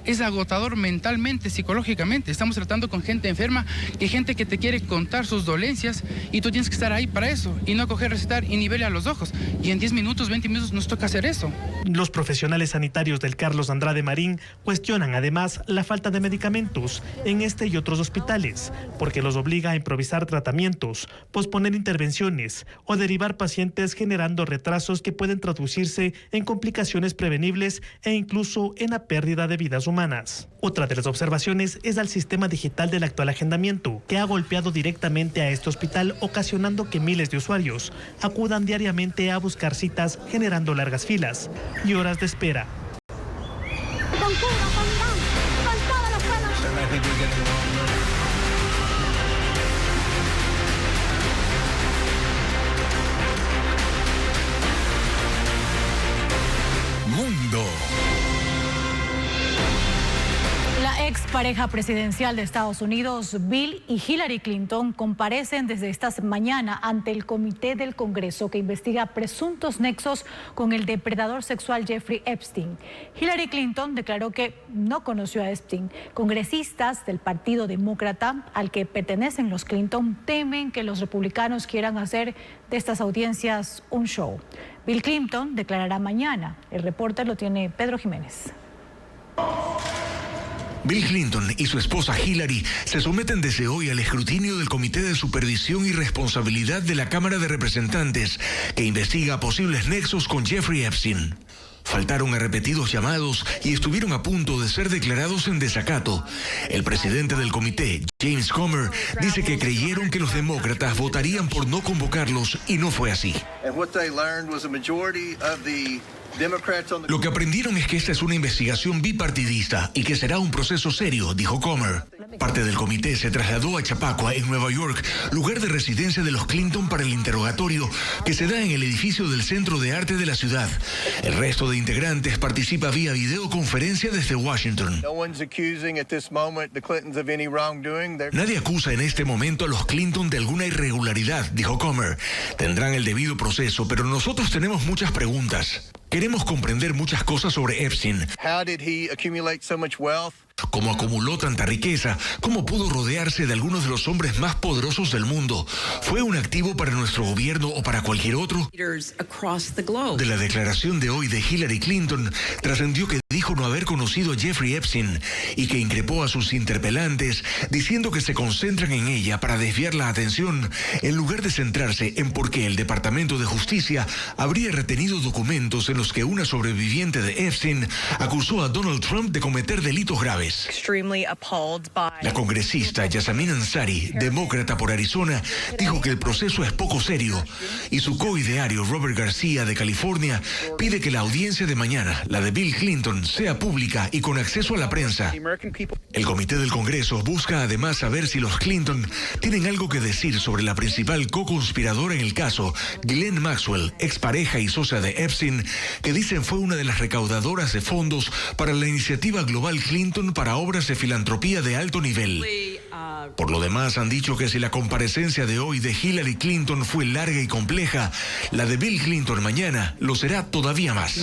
Speaker 7: Es agotador mentalmente, psicológicamente. Estamos tratando con gente enferma y gente que te quiere contar sus dolencias y tú tienes que estar ahí para eso y no coger, recetar y nivelar los ojos. Y en 10 minutos, 20 minutos nos toca hacer eso.
Speaker 6: Los profesionales sanitarios del Carlos Andrade Marín cuestionan además la falta de medicamentos en este y otros hospitales, porque los obliga a improvisar tratamientos, posponer intervenciones o derivar pacientes, generando retrasos que pueden traducirse en complicaciones prevenibles e incluso en la pérdida de vidas humanas. Otra de las observaciones es al sistema digital del actual agendamiento, que ha golpeado directamente a este hospital, ocasionando que miles de usuarios acudan diariamente a buscar citas, generando largas filas y horas de espera.
Speaker 8: Mundo.
Speaker 18: La expareja presidencial de Estados Unidos, Bill y Hillary Clinton, comparecen desde esta mañana ante el Comité del Congreso que investiga presuntos nexos con el depredador sexual Jeffrey Epstein. Hillary Clinton declaró que no conoció a Epstein. Congresistas del Partido Demócrata, al que pertenecen los Clinton, temen que los republicanos quieran hacer de estas audiencias un show. Bill Clinton declarará mañana. El reporte lo tiene Pedro Jiménez.
Speaker 8: Bill Clinton y su esposa Hillary se someten desde hoy al escrutinio del Comité de Supervisión y Responsabilidad de la Cámara de Representantes, que investiga posibles nexos con Jeffrey Epstein. Faltaron a repetidos llamados y estuvieron a punto de ser declarados en desacato. El presidente del comité, James Comer, dice que creyeron que los demócratas votarían por no convocarlos y no fue así. Lo que aprendieron es que esta es una investigación bipartidista y que será un proceso serio, dijo Comer. Parte del comité se trasladó a Chappaqua, en Nueva York, lugar de residencia de los Clinton para el interrogatorio que se da en el edificio del Centro de Arte de la ciudad. El resto de integrantes participa vía videoconferencia desde Washington. Nadie acusa en este momento a los Clinton de alguna irregularidad, dijo Comer. Tendrán el debido proceso, pero nosotros tenemos muchas preguntas. Queremos comprender muchas cosas sobre Epstein. ¿Cómo acumuló tanta riqueza? ¿Cómo pudo rodearse de algunos de los hombres más poderosos del mundo? ¿Fue un activo para nuestro gobierno o para cualquier otro? De la declaración de hoy de Hillary Clinton, trascendió que dijo no haber conocido a Jeffrey Epstein y que increpó a sus interpelantes diciendo que se concentran en ella para desviar la atención en lugar de centrarse en por qué el Departamento de Justicia habría retenido documentos en los que una sobreviviente de Epstein acusó a Donald Trump de cometer delitos graves. La congresista Yasmine Ansari, demócrata por Arizona, dijo que el proceso es poco serio y su coideario Robert García de California pide que la audiencia de mañana, la de Bill Clinton, sea pública y con acceso a la prensa. El comité del Congreso busca además saber si los Clinton tienen algo que decir sobre la principal co-conspiradora en el caso, Ghislaine Maxwell, expareja y socia de Epstein, que dicen fue una de las recaudadoras de fondos para la iniciativa global Clinton para obras de filantropía de alto nivel. Por lo demás, han dicho que si la comparecencia de hoy de Hillary Clinton fue larga y compleja, la de Bill Clinton mañana lo será todavía más.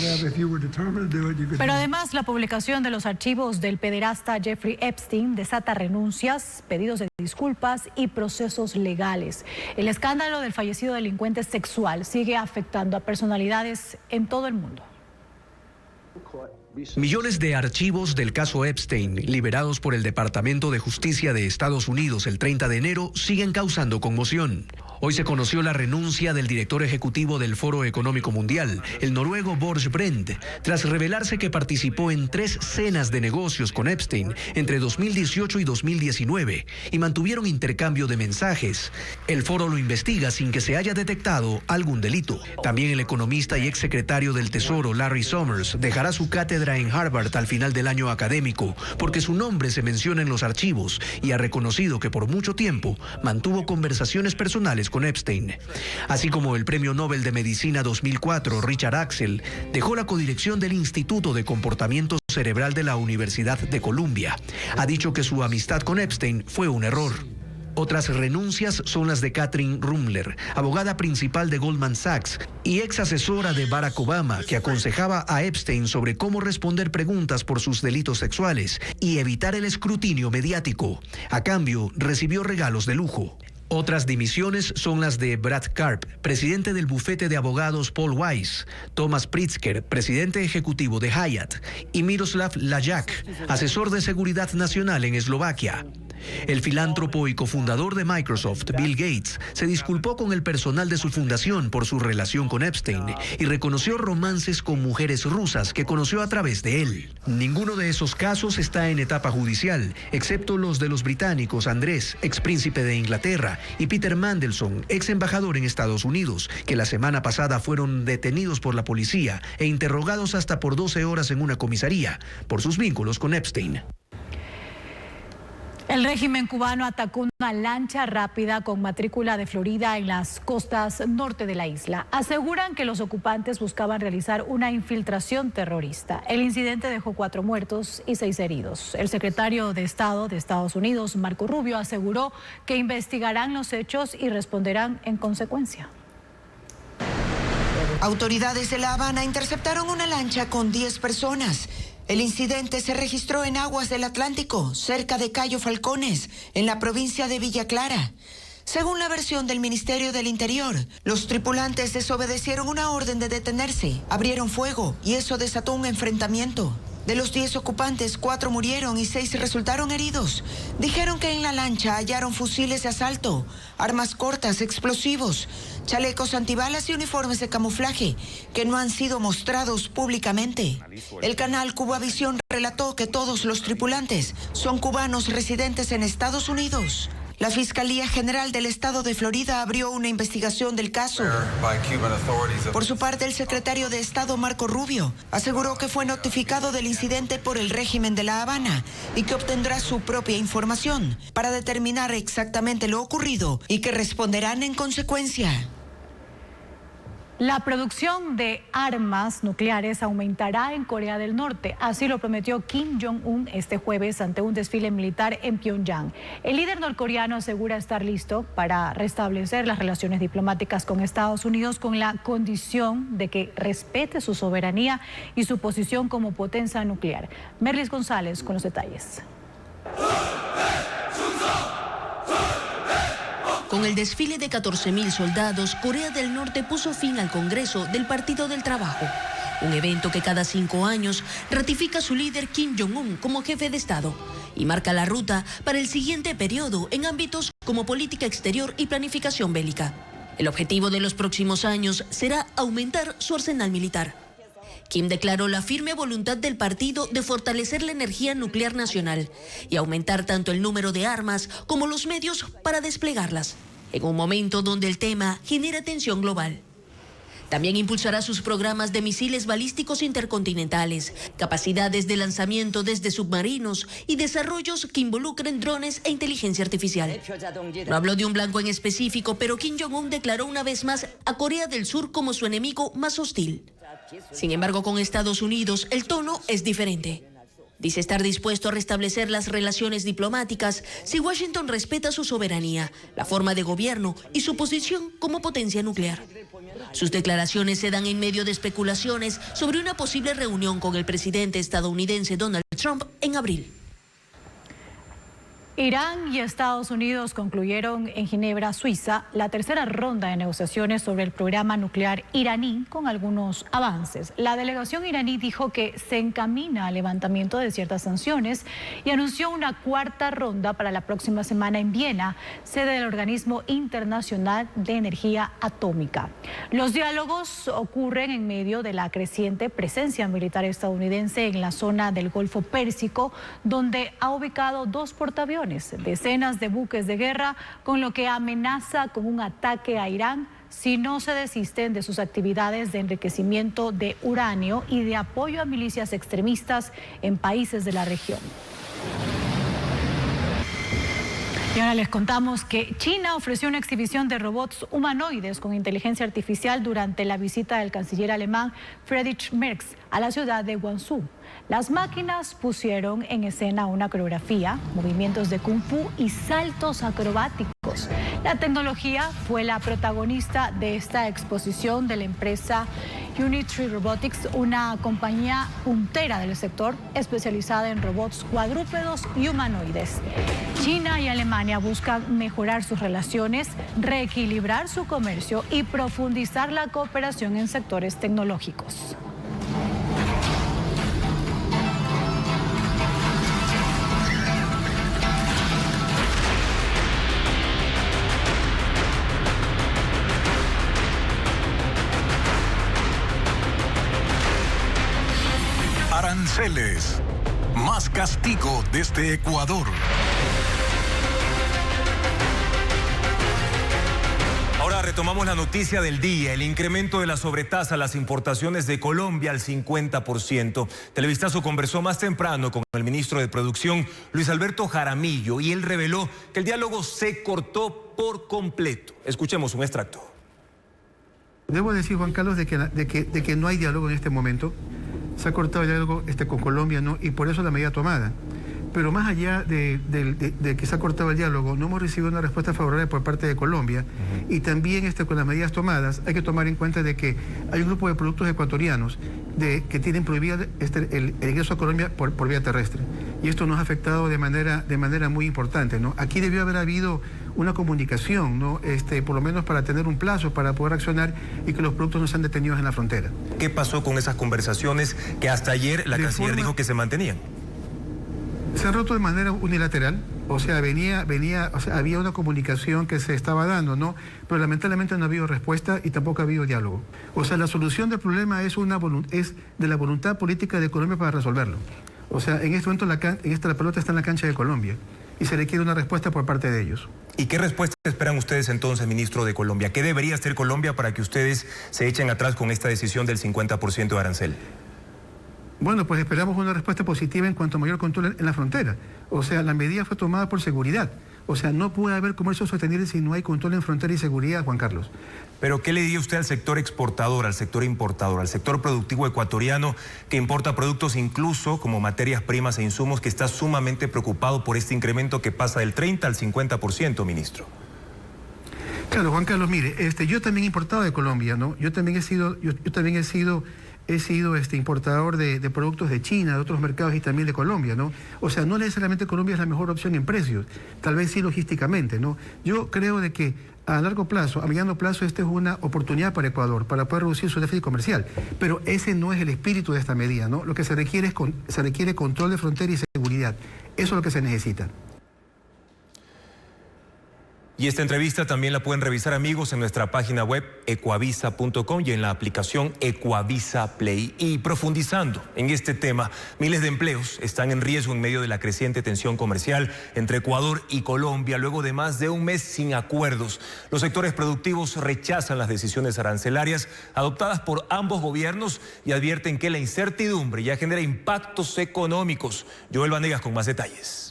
Speaker 18: Pero además, la publicación de los archivos del pederasta Jeffrey Epstein desata renuncias, pedidos de disculpas y procesos legales. El escándalo del fallecido delincuente sexual sigue afectando a personalidades en todo el mundo.
Speaker 9: Millones de archivos del caso Epstein, liberados por el Departamento de Justicia de Estados Unidos el 30 de enero, siguen causando conmoción. Hoy se conoció la renuncia del director ejecutivo del Foro Económico Mundial, el noruego Borge Brend, tras revelarse que participó en 3 cenas de negocios con Epstein entre 2018 y 2019 y mantuvieron intercambio de mensajes. El foro lo investiga sin que se haya detectado algún delito. También el economista y exsecretario del Tesoro, Larry Summers, dejará su cátedra en Harvard al final del año académico porque su nombre se menciona en los archivos y ha reconocido que por mucho tiempo mantuvo conversaciones personales con Epstein. Así como el Premio Nobel de Medicina 2004, Richard Axel, dejó la codirección del Instituto de Comportamiento Cerebral de la Universidad de Columbia. Ha dicho que su amistad con Epstein fue un error. Otras renuncias son las de Catherine Rumler, abogada principal de Goldman Sachs y ex asesora de Barack Obama, que aconsejaba a Epstein sobre cómo responder preguntas por sus delitos sexuales y evitar el escrutinio mediático. A cambio, recibió regalos de lujo. Otras dimisiones son las de Brad Karp, presidente del bufete de abogados Paul Weiss, Thomas Pritzker, presidente ejecutivo de Hyatt, y Miroslav Lajak, asesor de seguridad nacional en Eslovaquia. El filántropo y cofundador de Microsoft, Bill Gates, se disculpó con el personal de su fundación por su relación con Epstein y reconoció romances con mujeres rusas que conoció a través de él. Ninguno de esos casos está en etapa judicial, excepto los de los británicos Andrés, ex príncipe de Inglaterra, y Peter Mandelson, ex embajador en Estados Unidos, que la semana pasada fueron detenidos por la policía e interrogados hasta por 12 horas en una comisaría por sus vínculos con Epstein.
Speaker 18: El régimen cubano atacó una lancha rápida con matrícula de Florida en las costas norte de la isla. Aseguran que los ocupantes buscaban realizar una infiltración terrorista. El incidente dejó 4 muertos y 6 heridos. El secretario de Estado de Estados Unidos, Marco Rubio, aseguró que investigarán los hechos y responderán en consecuencia.
Speaker 10: Autoridades de La Habana interceptaron una lancha con 10 personas. El incidente se registró en aguas del Atlántico, cerca de Cayo Falcones, en la provincia de Villa Clara. Según la versión del Ministerio del Interior, los tripulantes desobedecieron una orden de detenerse, abrieron fuego y eso desató un enfrentamiento. De los 10 ocupantes, 4 murieron y 6 resultaron heridos. Dijeron que en la lancha hallaron fusiles de asalto, armas cortas, explosivos, chalecos antibalas y uniformes de camuflaje que no han sido mostrados públicamente. El canal Cubavisión relató que todos los tripulantes son cubanos residentes en Estados Unidos. La Fiscalía General del Estado de Florida abrió una investigación del caso. Por su parte, el secretario de Estado, Marco Rubio, aseguró que fue notificado del incidente por el régimen de La Habana y que obtendrá su propia información para determinar exactamente lo ocurrido y que responderán en consecuencia.
Speaker 18: La producción de armas nucleares aumentará en Corea del Norte. Así lo prometió Kim Jong-un este jueves ante un desfile militar en Pyongyang. El líder norcoreano asegura estar listo para restablecer las relaciones diplomáticas con Estados Unidos con la condición de que respete su soberanía y su posición como potencia nuclear. Merlis González con los detalles.
Speaker 11: Con el desfile de 14.000 soldados, Corea del Norte puso fin al Congreso del Partido del Trabajo, un evento que cada 5 años ratifica a su líder Kim Jong-un como jefe de Estado y marca la ruta para el siguiente periodo en ámbitos como política exterior y planificación bélica. El objetivo de los próximos años será aumentar su arsenal militar. Kim declaró la firme voluntad del partido de fortalecer la energía nuclear nacional y aumentar tanto el número de armas como los medios para desplegarlas, en un momento donde el tema genera tensión global. También impulsará sus programas de misiles balísticos intercontinentales, capacidades de lanzamiento desde submarinos y desarrollos que involucren drones e inteligencia artificial. No habló de un blanco en específico, pero Kim Jong-un declaró una vez más a Corea del Sur como su enemigo más hostil. Sin embargo, con Estados Unidos el tono es diferente. Dice estar dispuesto a restablecer las relaciones diplomáticas si Washington respeta su soberanía, la forma de gobierno y su posición como potencia nuclear. Sus declaraciones se dan en medio de especulaciones sobre una posible reunión con el presidente estadounidense Donald Trump en abril.
Speaker 18: Irán y Estados Unidos concluyeron en Ginebra, Suiza, la tercera ronda de negociaciones sobre el programa nuclear iraní con algunos avances. La delegación iraní dijo que se encamina al levantamiento de ciertas sanciones y anunció una cuarta ronda para la próxima semana en Viena, sede del Organismo Internacional de Energía Atómica. Los diálogos ocurren en medio de la creciente presencia militar estadounidense en la zona del Golfo Pérsico, donde ha ubicado 2 portaaviones, decenas de buques de guerra, con lo que amenaza con un ataque a Irán si no se desisten de sus actividades de enriquecimiento de uranio y de apoyo a milicias extremistas en países de la región. Y ahora les contamos que China ofreció una exhibición de robots humanoides con inteligencia artificial durante la visita del canciller alemán Friedrich Merz a la ciudad de Guangzhou. Las máquinas pusieron en escena una coreografía, movimientos de kung fu y saltos acrobáticos. La tecnología fue la protagonista de esta exposición de la empresa Unitree Robotics, una compañía puntera del sector especializada en robots cuadrúpedos y humanoides. China y Alemania buscan mejorar sus relaciones, reequilibrar su comercio y profundizar la cooperación en sectores tecnológicos.
Speaker 12: Aranceles. Más castigo desde Ecuador.
Speaker 1: Ahora retomamos la noticia del día, el incremento de la sobretasa a las importaciones de Colombia al 50%. Televistazo conversó más temprano con el ministro de Producción, Luis Alberto Jaramillo, y él reveló que el diálogo se cortó por completo. Escuchemos un extracto.
Speaker 13: Debo decir, Juan Carlos, de que no hay diálogo en este momento. Se ha cortado el diálogo con Colombia, ¿no? Y por eso la medida tomada. Pero más allá de que se ha cortado el diálogo, no hemos recibido una respuesta favorable por parte de Colombia. Y también con las medidas tomadas hay que tomar en cuenta de que hay un grupo de productos ecuatorianos que tienen prohibido el ingreso a Colombia por vía terrestre. Y esto nos ha afectado de manera muy importante, ¿no? Aquí debió haber habido una comunicación, ¿no? Por lo menos para tener un plazo para poder accionar y que los productos no sean detenidos en la frontera.
Speaker 1: ¿Qué pasó con esas conversaciones que hasta ayer la canciller dijo que se mantenían?
Speaker 13: Se han roto de manera unilateral, o sea, había una comunicación que se estaba dando, ¿no? Pero lamentablemente no ha habido respuesta y tampoco ha habido diálogo. O sea, la solución del problema es de la voluntad política de Colombia para resolverlo. O sea, en este momento la pelota está en la cancha de Colombia y se requiere una respuesta por parte de ellos.
Speaker 1: ¿Y qué respuesta esperan ustedes entonces, ministro de Colombia? ¿Qué debería hacer Colombia para que ustedes se echen atrás con esta decisión del 50% de arancel?
Speaker 13: Bueno, pues esperamos una respuesta positiva en cuanto a mayor control en la frontera. O sea, la medida fue tomada por seguridad. O sea, no puede haber comercio sostenible si no hay control en frontera y seguridad, Juan Carlos.
Speaker 1: Pero ¿qué le diría usted al sector exportador, al sector importador, al sector productivo ecuatoriano que importa productos incluso como materias primas e insumos, que está sumamente preocupado por este incremento que pasa del 30 al 50%, ministro?
Speaker 13: Claro, Juan Carlos, mire, yo también he importado de Colombia, ¿no? Yo también he sido importador de productos de China, de otros mercados y también de Colombia, ¿no? O sea, no necesariamente Colombia es la mejor opción en precios, tal vez sí logísticamente, ¿no? Yo creo de que a largo plazo, a mediano plazo, esta es una oportunidad para Ecuador, para poder reducir su déficit comercial, pero ese no es el espíritu de esta medida, ¿no? Lo que se requiere es control de frontera y seguridad, eso es lo que se necesita.
Speaker 1: Y esta entrevista también la pueden revisar, amigos, en nuestra página web ecuavisa.com y en la aplicación Ecuavisa Play. Y profundizando en este tema, miles de empleos están en riesgo en medio de la creciente tensión comercial entre Ecuador y Colombia, luego de más de un mes sin acuerdos. Los sectores productivos rechazan las decisiones arancelarias adoptadas por ambos gobiernos y advierten que la incertidumbre ya genera impactos económicos. Joel Vanegas con más detalles.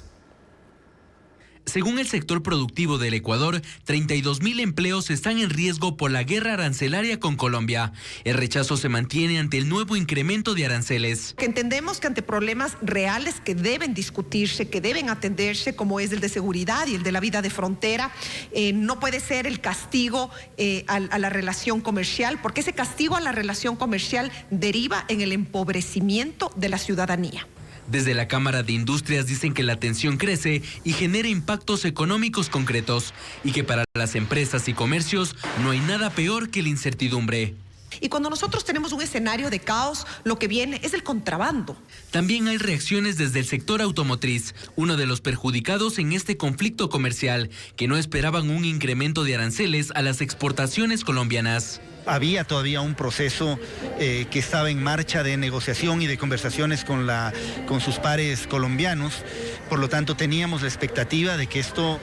Speaker 4: Según el sector productivo del Ecuador, 32,000 empleos están en riesgo por la guerra arancelaria con Colombia. El rechazo se mantiene ante el nuevo incremento de aranceles.
Speaker 14: Entendemos que ante problemas reales que deben discutirse, que deben atenderse, como es el de seguridad y el de la vida de frontera, no puede ser el castigo a la relación comercial, porque ese castigo a la relación comercial deriva en el empobrecimiento de la ciudadanía.
Speaker 4: Desde la Cámara de Industrias dicen que la tensión crece y genera impactos económicos concretos y que para las empresas y comercios no hay nada peor que la incertidumbre.
Speaker 14: Y cuando nosotros tenemos un escenario de caos, lo que viene es el contrabando.
Speaker 4: También hay reacciones desde el sector automotriz, uno de los perjudicados en este conflicto comercial, que no esperaban un incremento de aranceles a las exportaciones colombianas.
Speaker 15: Había todavía un proceso que estaba en marcha de negociación y de conversaciones con sus pares colombianos. Por lo tanto, teníamos la expectativa de que esto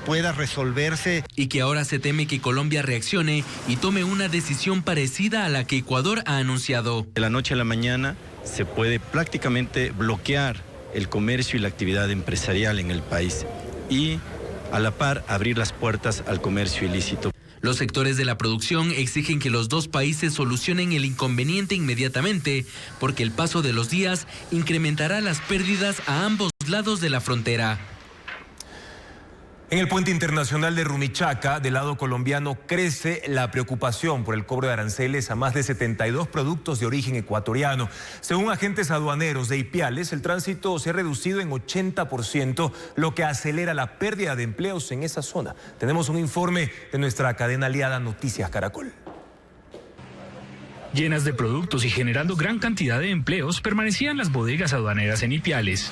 Speaker 15: pueda resolverse.
Speaker 4: Y que ahora se teme que Colombia reaccione y tome una decisión parecida a la que Ecuador ha anunciado.
Speaker 16: De la noche a la mañana se puede prácticamente bloquear el comercio y la actividad empresarial en el país y a la par abrir las puertas al comercio ilícito.
Speaker 4: Los sectores de la producción exigen que los dos países solucionen el inconveniente inmediatamente, porque el paso de los días incrementará las pérdidas a ambos lados de la frontera.
Speaker 1: En el puente internacional de Rumichaca, del lado colombiano, crece la preocupación por el cobro de aranceles a más de 72 productos de origen ecuatoriano. Según agentes aduaneros de Ipiales, el tránsito se ha reducido en 80%, lo que acelera la pérdida de empleos en esa zona. Tenemos un informe de nuestra cadena aliada Noticias Caracol.
Speaker 17: Llenas de productos y generando gran cantidad de empleos, permanecían las bodegas aduaneras en Ipiales.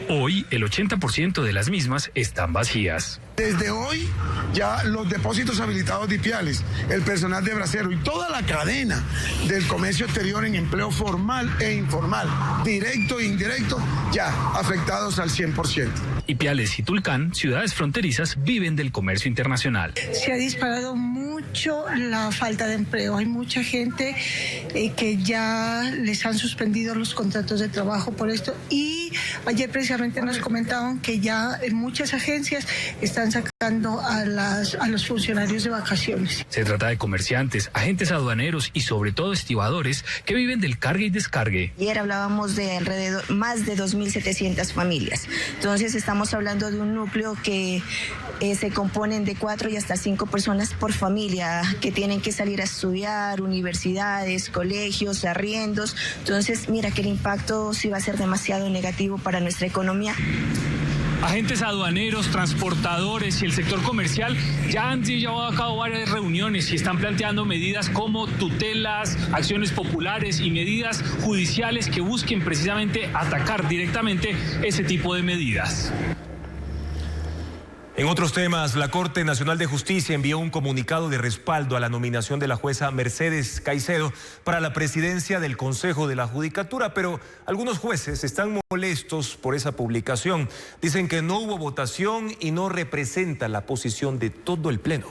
Speaker 17: Hoy, el 80% de las mismas están vacías.
Speaker 20: Desde hoy, ya los depósitos habilitados de Ipiales, el personal de bracero y toda la cadena del comercio exterior en empleo formal e informal, directo e indirecto, ya afectados al 100%.
Speaker 17: Ipiales y Tulcán, ciudades fronterizas, viven del comercio internacional.
Speaker 21: Se ha disparado mucho la falta de empleo. Hay mucha gente que ya les han suspendido los contratos de trabajo por esto, y ayer precisamente nos comentaban que ya muchas agencias están sacando a los funcionarios de vacaciones.
Speaker 17: Se trata de comerciantes, agentes aduaneros y sobre todo estibadores que viven del cargue y descargue.
Speaker 22: Ayer hablábamos de alrededor más de 2.700 familias. Entonces estamos hablando de un núcleo que se componen de 4 y hasta 5 personas por familia que tienen que salir a estudiar, universidades, colegios, arriendos. Entonces, mira que el impacto sí va a ser demasiado negativo para nuestra economía.
Speaker 17: Agentes aduaneros, transportadores y el sector comercial ya han llevado a cabo varias reuniones y están planteando medidas como tutelas, acciones populares y medidas judiciales que busquen precisamente atacar directamente ese tipo de medidas.
Speaker 1: En otros temas, la Corte Nacional de Justicia envió un comunicado de respaldo a la nominación de la jueza Mercedes Caicedo para la presidencia del Consejo de la Judicatura, pero algunos jueces están molestos por esa publicación. Dicen que no hubo votación y no representa la posición de todo el Pleno.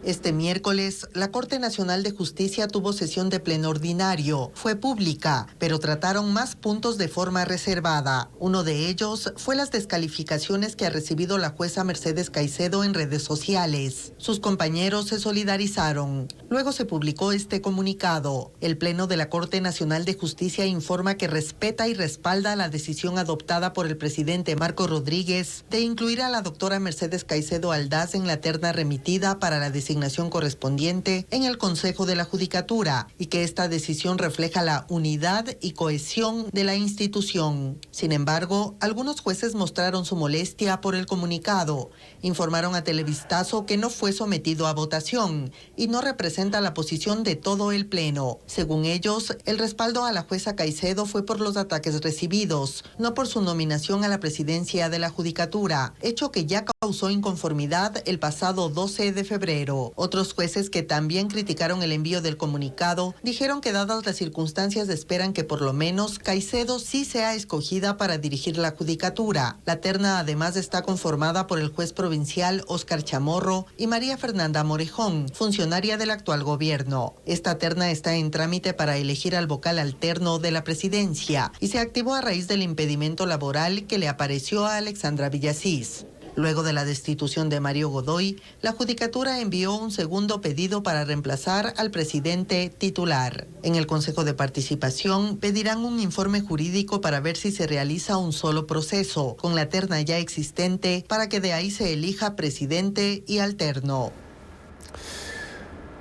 Speaker 3: Este miércoles, la Corte Nacional de Justicia tuvo sesión de pleno ordinario. Fue pública, pero trataron más puntos de forma reservada. Uno de ellos fue las descalificaciones que ha recibido la jueza Mercedes Caicedo en redes sociales. Sus compañeros se solidarizaron. Luego se publicó este comunicado. El Pleno de la Corte Nacional de Justicia informa que respeta y respalda la decisión adoptada por el presidente Marco Rodríguez de incluir a la doctora Mercedes Caicedo Aldaz en la terna remitida para la designación correspondiente en el Consejo de la Judicatura y que esta decisión refleja la unidad y cohesión de la institución. Sin embargo, algunos jueces mostraron su molestia por el comunicado. Informaron a Televistazo que no fue sometido a votación y no representa la posición de todo el Pleno. Según ellos, el respaldo a la jueza Caicedo fue por los ataques recibidos, no por su nominación a la presidencia de la Judicatura, hecho que ya causó inconformidad el pasado 12 de febrero. Otros jueces que también criticaron el envío del comunicado dijeron que dadas las circunstancias esperan que por lo menos Caicedo sí sea escogida para dirigir la Judicatura. La terna además está conformada por el juez provincial Óscar Chamorro y María Fernanda Morejón, funcionaria del actual gobierno. Esta terna está en trámite para elegir al vocal alterno de la presidencia y se activó a raíz del impedimento laboral que le apareció a Alexandra Villasís. Luego de la destitución de Mario Godoy, la Judicatura envió un segundo pedido para reemplazar al presidente titular. En el Consejo de Participación pedirán un informe jurídico para ver si se realiza un solo proceso, con la terna ya existente, para que de ahí se elija presidente y alterno.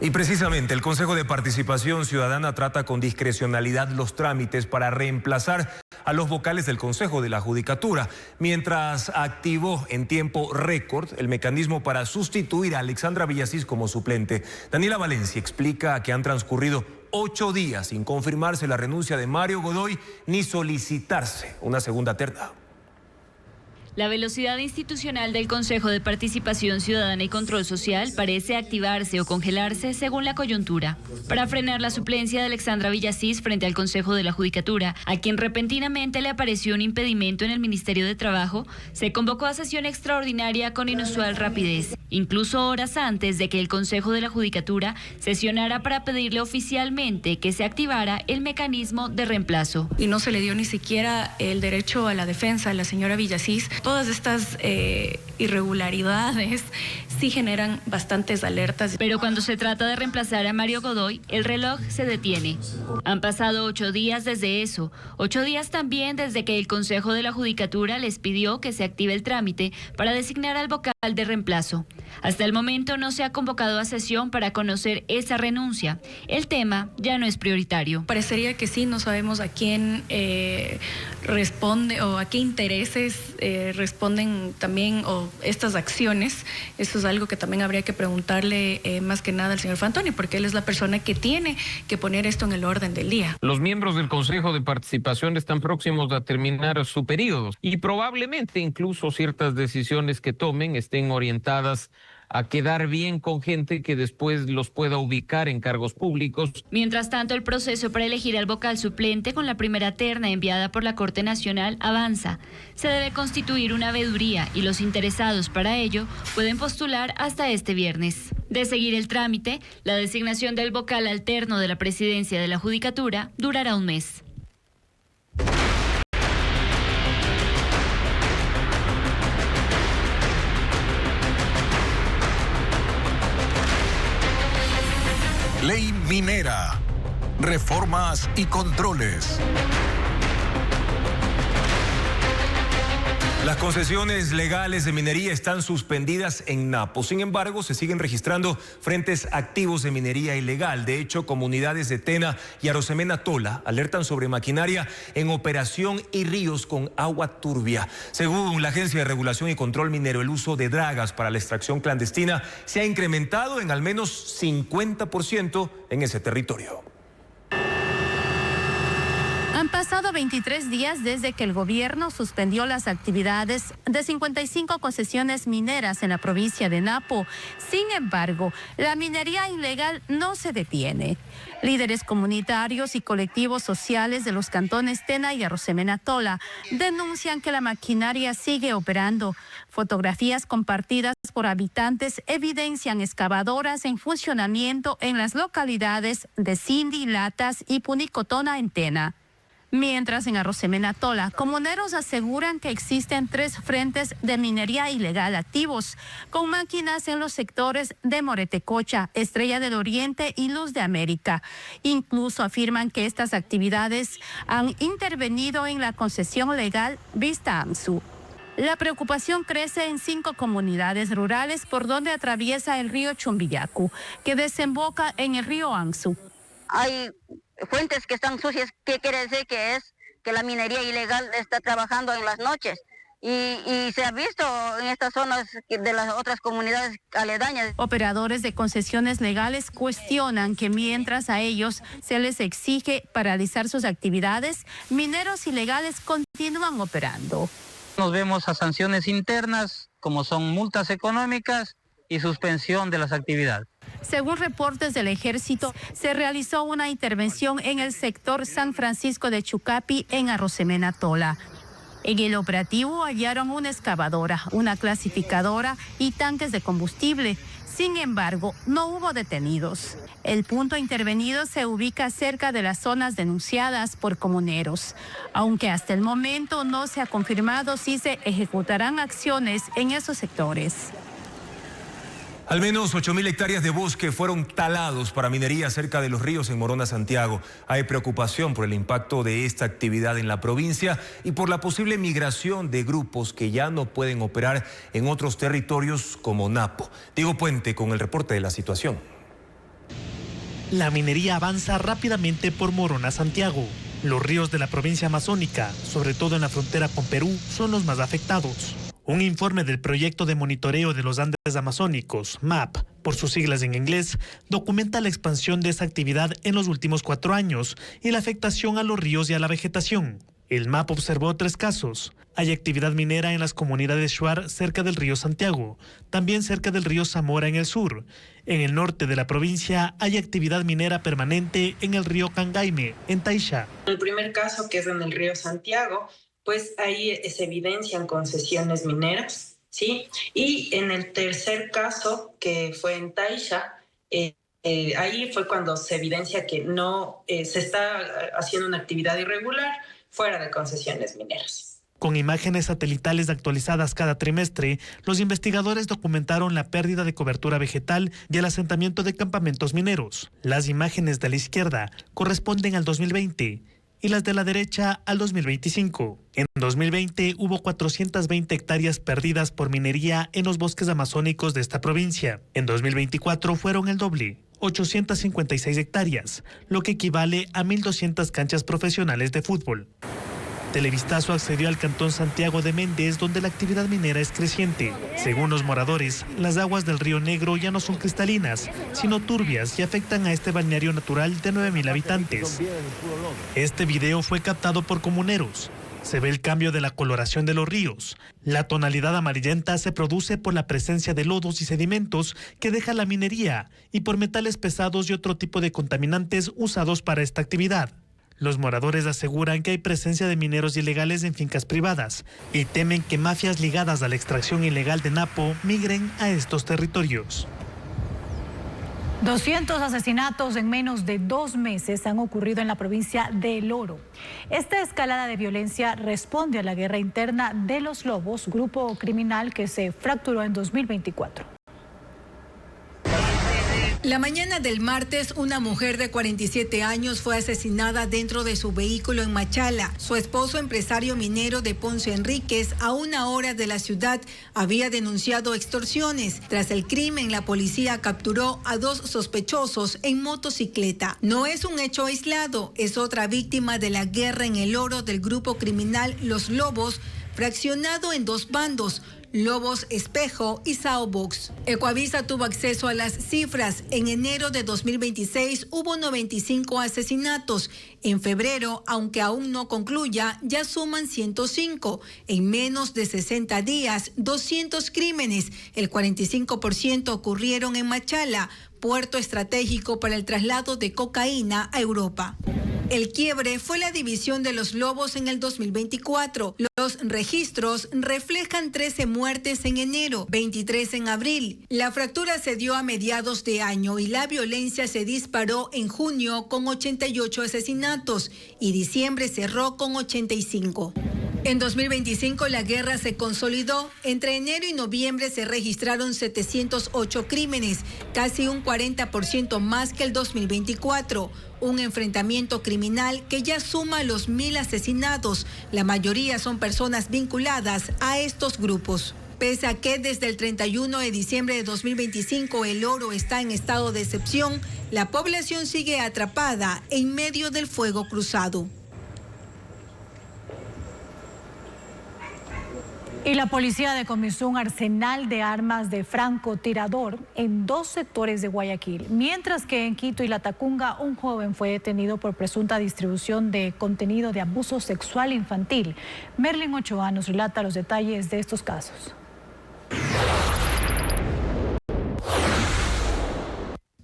Speaker 1: Y precisamente el Consejo de Participación Ciudadana trata con discrecionalidad los trámites para reemplazar a los vocales del Consejo de la Judicatura, mientras activó en tiempo récord el mecanismo para sustituir a Alexandra Villasís como suplente. Daniela Valencia explica que han transcurrido 8 días sin confirmarse la renuncia de Mario Godoy ni solicitarse una segunda terna.
Speaker 19: La velocidad institucional del Consejo de Participación Ciudadana y Control Social parece activarse o congelarse según la coyuntura. Para frenar la suplencia de Alexandra Villasís frente al Consejo de la Judicatura, a quien repentinamente le apareció un impedimento en el Ministerio de Trabajo, se convocó a sesión extraordinaria con inusual rapidez, incluso horas antes de que el Consejo de la Judicatura sesionara para pedirle oficialmente que se activara el mecanismo de reemplazo.
Speaker 23: Y no se le dio ni siquiera el derecho a la defensa a la señora Villasís. Todas estas irregularidades sí generan bastantes alertas.
Speaker 19: Pero cuando se trata de reemplazar a Mario Godoy, el reloj se detiene. Han pasado 8 días desde eso, 8 días también desde que el Consejo de la Judicatura les pidió que se active el trámite para designar al vocal de reemplazo. Hasta el momento no se ha convocado a sesión para conocer esa renuncia. El tema ya no es prioritario.
Speaker 23: Parecería que sí, no sabemos a quién responde o a qué intereses responden también o estas acciones. Eso es algo que también habría que preguntarle más que nada al señor Fantoni, porque él es la persona que tiene que poner esto en el orden del día.
Speaker 24: Los miembros del Consejo de Participación están próximos a terminar su periodo y probablemente incluso ciertas decisiones que tomen estén orientadas a quedar bien con gente que después los pueda ubicar en cargos públicos.
Speaker 19: Mientras tanto, el proceso para elegir al vocal suplente con la primera terna enviada por la Corte Nacional avanza. Se debe constituir una veeduría y los interesados para ello pueden postular hasta este viernes. De seguir el trámite, la designación del vocal alterno de la presidencia de la Judicatura durará un mes.
Speaker 12: Ley minera, reformas y controles.
Speaker 1: Las concesiones legales de minería están suspendidas en Napo. Sin embargo, se siguen registrando frentes activos de minería ilegal. De hecho, comunidades de Tena y Arosemena Tola alertan sobre maquinaria en operación y ríos con agua turbia. Según la Agencia de Regulación y Control Minero, el uso de dragas para la extracción clandestina se ha incrementado en al menos 50% en ese territorio.
Speaker 25: Han
Speaker 2: pasado 23 días desde que el gobierno suspendió las actividades de 55 concesiones mineras en la provincia de Napo. Sin embargo, la minería ilegal no se detiene. Líderes comunitarios y colectivos sociales de los cantones Tena y Arrosemena-Tola denuncian que la maquinaria sigue operando. Fotografías compartidas por habitantes evidencian excavadoras en funcionamiento en las localidades de Cindy, Latas y Punicotona en Tena. Mientras en Arrosemena-Tola, comuneros aseguran que existen 3 frentes de minería ilegal activos, con máquinas en los sectores de Moretecocha, Estrella del Oriente y Luz de América. Incluso afirman que estas actividades han intervenido en la concesión legal Vista Anzu. La preocupación crece en 5 comunidades rurales por donde atraviesa el río Chumbillacu, que desemboca en el río Anzu.
Speaker 5: Hay fuentes que están sucias. ¿Qué quiere decir? Que es que la minería ilegal está trabajando en las noches y se ha visto en estas zonas de las otras comunidades aledañas.
Speaker 2: Operadores de concesiones legales cuestionan que mientras a ellos se les exige paralizar sus actividades, mineros ilegales continúan operando.
Speaker 6: Nos vemos a sanciones internas, como son multas económicas y suspensión de las actividades.
Speaker 2: Según reportes del Ejército, se realizó una intervención en el sector San Francisco de Chucapi, en Arrosemena-Tola. En el operativo hallaron una excavadora, una clasificadora y tanques de combustible. Sin embargo, no hubo detenidos. El punto intervenido se ubica cerca de las zonas denunciadas por comuneros, aunque hasta el momento no se ha confirmado si se ejecutarán acciones en esos sectores.
Speaker 1: Al menos 8.000 hectáreas de bosque fueron talados para minería cerca de los ríos en Morona, Santiago. Hay preocupación por el impacto de esta actividad en la provincia y por la posible migración de grupos que ya no pueden operar en otros territorios como Napo. Diego Puente con el reporte de la situación.
Speaker 7: La minería avanza rápidamente por Morona, Santiago. Los ríos de la provincia amazónica, sobre todo en la frontera con Perú, son los más afectados. Un informe del Proyecto de Monitoreo de los Andes Amazónicos, MAP, por sus siglas en inglés, documenta la expansión de esta actividad en los últimos 4 años y la afectación a los ríos y a la vegetación. El MAP observó 3 casos. Hay actividad minera en las comunidades Shuar cerca del río Santiago, también cerca del río Zamora en el sur. En el norte de la provincia hay actividad minera permanente en el río Cangaime, en Taisha.
Speaker 25: El primer caso, que es en el río Santiago, pues ahí se evidencian concesiones mineras, ¿sí? Y en el tercer caso, que fue en Taisha, ahí fue cuando se evidencia que no se está haciendo una actividad irregular fuera de concesiones mineras.
Speaker 7: Con imágenes satelitales actualizadas cada trimestre, los investigadores documentaron la pérdida de cobertura vegetal y el asentamiento de campamentos mineros. Las imágenes de la izquierda corresponden al 2020. Y las de la derecha al 2025. En 2020 hubo 420 hectáreas perdidas por minería en los bosques amazónicos de esta provincia. En 2024 fueron el doble, 856 hectáreas, lo que equivale a 1.200 canchas profesionales de fútbol. Televistazo accedió al cantón Santiago de Méndez, donde la actividad minera es creciente. Según los moradores, las aguas del río Negro ya no son cristalinas, sino turbias y afectan a este balneario natural de 9.000 habitantes. Este video fue captado por comuneros. Se ve el cambio de la coloración de los ríos. La tonalidad amarillenta se produce por la presencia de lodos y sedimentos que deja la minería y por metales pesados y otro tipo de contaminantes usados para esta actividad. Los moradores aseguran que hay presencia de mineros ilegales en fincas privadas y temen que mafias ligadas a la extracción ilegal de Napo migren a estos territorios.
Speaker 18: 200 asesinatos en menos de 2 meses han ocurrido en la provincia de El Oro. Esta escalada de violencia responde a la guerra interna de los Lobos, grupo criminal que se fracturó en 2024.
Speaker 26: La mañana del martes, una mujer de 47 años fue asesinada dentro de su vehículo en Machala. Su esposo, empresario minero de Ponce Enríquez, a 1 hora de la ciudad, había denunciado extorsiones. Tras el crimen, la policía capturó a 2 sospechosos en motocicleta. No es un hecho aislado, es otra víctima de la guerra en El Oro del grupo criminal Los Lobos, fraccionado en 2 bandos. Lobos Espejo y Sao Box. Ecuavisa tuvo acceso a las cifras. En enero de 2026 hubo 95 asesinatos. En febrero, aunque aún no concluya, ya suman 105. En menos de 60 días, 200 crímenes. El 45% ocurrieron en Machala, puerto estratégico para el traslado de cocaína a Europa. El quiebre fue la división de los lobos en el 2024. Los registros reflejan 13 muertes en enero, 23 en abril. La fractura se dio a mediados de año y la violencia se disparó en junio con 88 asesinatos y diciembre cerró con 85. En 2025 la guerra se consolidó. Entre enero y noviembre se registraron 708 crímenes, casi un 40% más que el 2024. Un enfrentamiento criminal que ya suma los 1.000 asesinados. La mayoría son personas vinculadas a estos grupos. Pese a que desde el 31 de diciembre de 2025 el oro está en estado de excepción, la población sigue atrapada en medio del fuego cruzado.
Speaker 18: Y la policía decomisó un arsenal de armas de francotirador en 2 sectores de Guayaquil, mientras que en Quito y La Tacunga un joven fue detenido por presunta distribución de contenido de abuso sexual infantil. Merlin Ochoa nos relata los detalles de estos casos.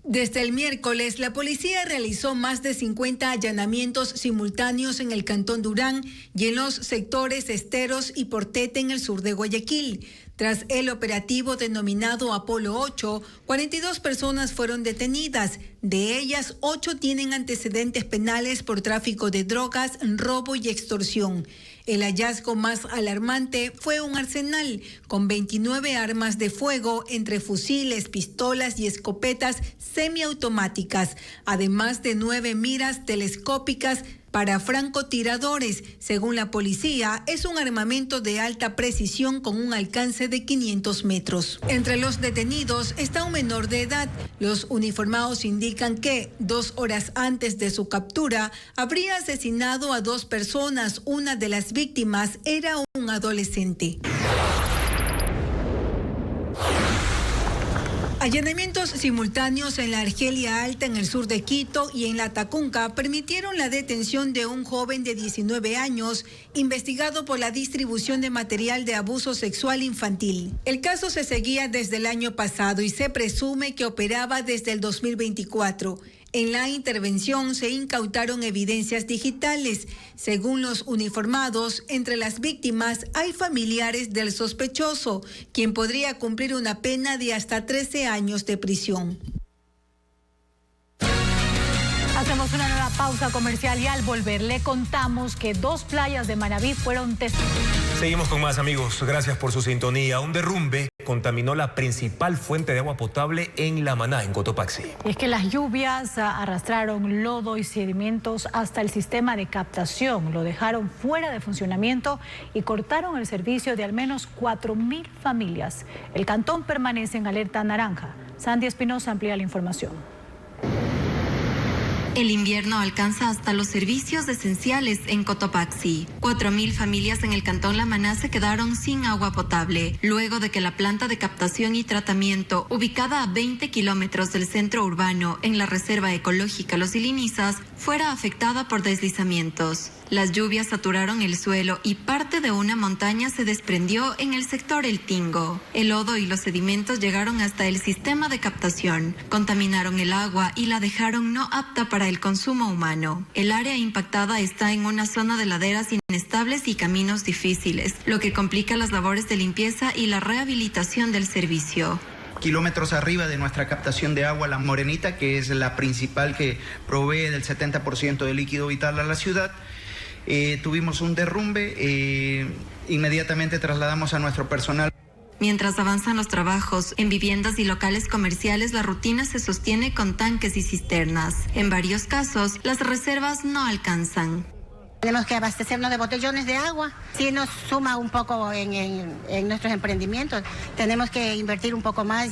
Speaker 26: Desde el miércoles, la policía realizó más de 50 allanamientos simultáneos en el Cantón Durán y en los sectores Esteros y Portete en el sur de Guayaquil. Tras el operativo denominado Apolo 8, 42 personas fueron detenidas. De ellas, 8 tienen antecedentes penales por tráfico de drogas, robo y extorsión. El hallazgo más alarmante fue un arsenal con 29 armas de fuego entre fusiles, pistolas y escopetas semiautomáticas, además de 9 miras telescópicas para francotiradores. Según la policía, es un armamento de alta precisión con un alcance de 500 metros. Entre los detenidos está un menor de edad. Los uniformados indican que 2 horas antes de su captura habría asesinado a 2 personas. Una de las víctimas era un adolescente. Allanamientos simultáneos en la Argelia Alta, en el sur de Quito, y en La Tacunga permitieron la detención de un joven de 19 años investigado por la distribución de material de abuso sexual infantil. El caso se seguía desde el año pasado y se presume que operaba desde el 2024. En la intervención se incautaron evidencias digitales. Según los uniformados, entre las víctimas hay familiares del sospechoso, quien podría cumplir una pena de hasta 13 años de prisión.
Speaker 18: Hacemos una nueva pausa comercial y al volver le contamos que 2 playas de Manabí fueron testadas.
Speaker 1: Seguimos con más, amigos. Gracias por su sintonía. Un derrumbe contaminó la principal fuente de agua potable en La Maná, en Cotopaxi.
Speaker 18: Es que las lluvias arrastraron lodo y sedimentos hasta el sistema de captación. Lo dejaron fuera de funcionamiento y cortaron el servicio de al menos 4.000 familias. El cantón permanece en alerta naranja. Sandy Espinosa amplía la información.
Speaker 8: El invierno alcanza hasta los servicios esenciales en Cotopaxi. 4.000 familias en el cantón La Maná se quedaron sin agua potable, luego de que la planta de captación y tratamiento, ubicada a 20 kilómetros del centro urbano en la Reserva Ecológica Los Ilinizas, fuera afectada por deslizamientos. Las lluvias saturaron el suelo y parte de una montaña se desprendió en el sector El Tingo. El lodo y los sedimentos llegaron hasta el sistema de captación, contaminaron el agua y la dejaron no apta para el consumo humano. El área impactada está en una zona de laderas inestables y caminos difíciles, lo que complica las labores de limpieza y la rehabilitación del servicio.
Speaker 9: Kilómetros arriba de nuestra captación de agua, La Morenita, que es la principal que provee del 70% del líquido vital a la ciudad, tuvimos un derrumbe, inmediatamente trasladamos a nuestro personal.
Speaker 8: Mientras avanzan los trabajos, en viviendas y locales comerciales la rutina se sostiene con tanques y cisternas. En varios casos, las reservas no alcanzan.
Speaker 10: Tenemos que abastecernos de botellones de agua. Sí nos suma un poco en nuestros emprendimientos. Tenemos que invertir un poco más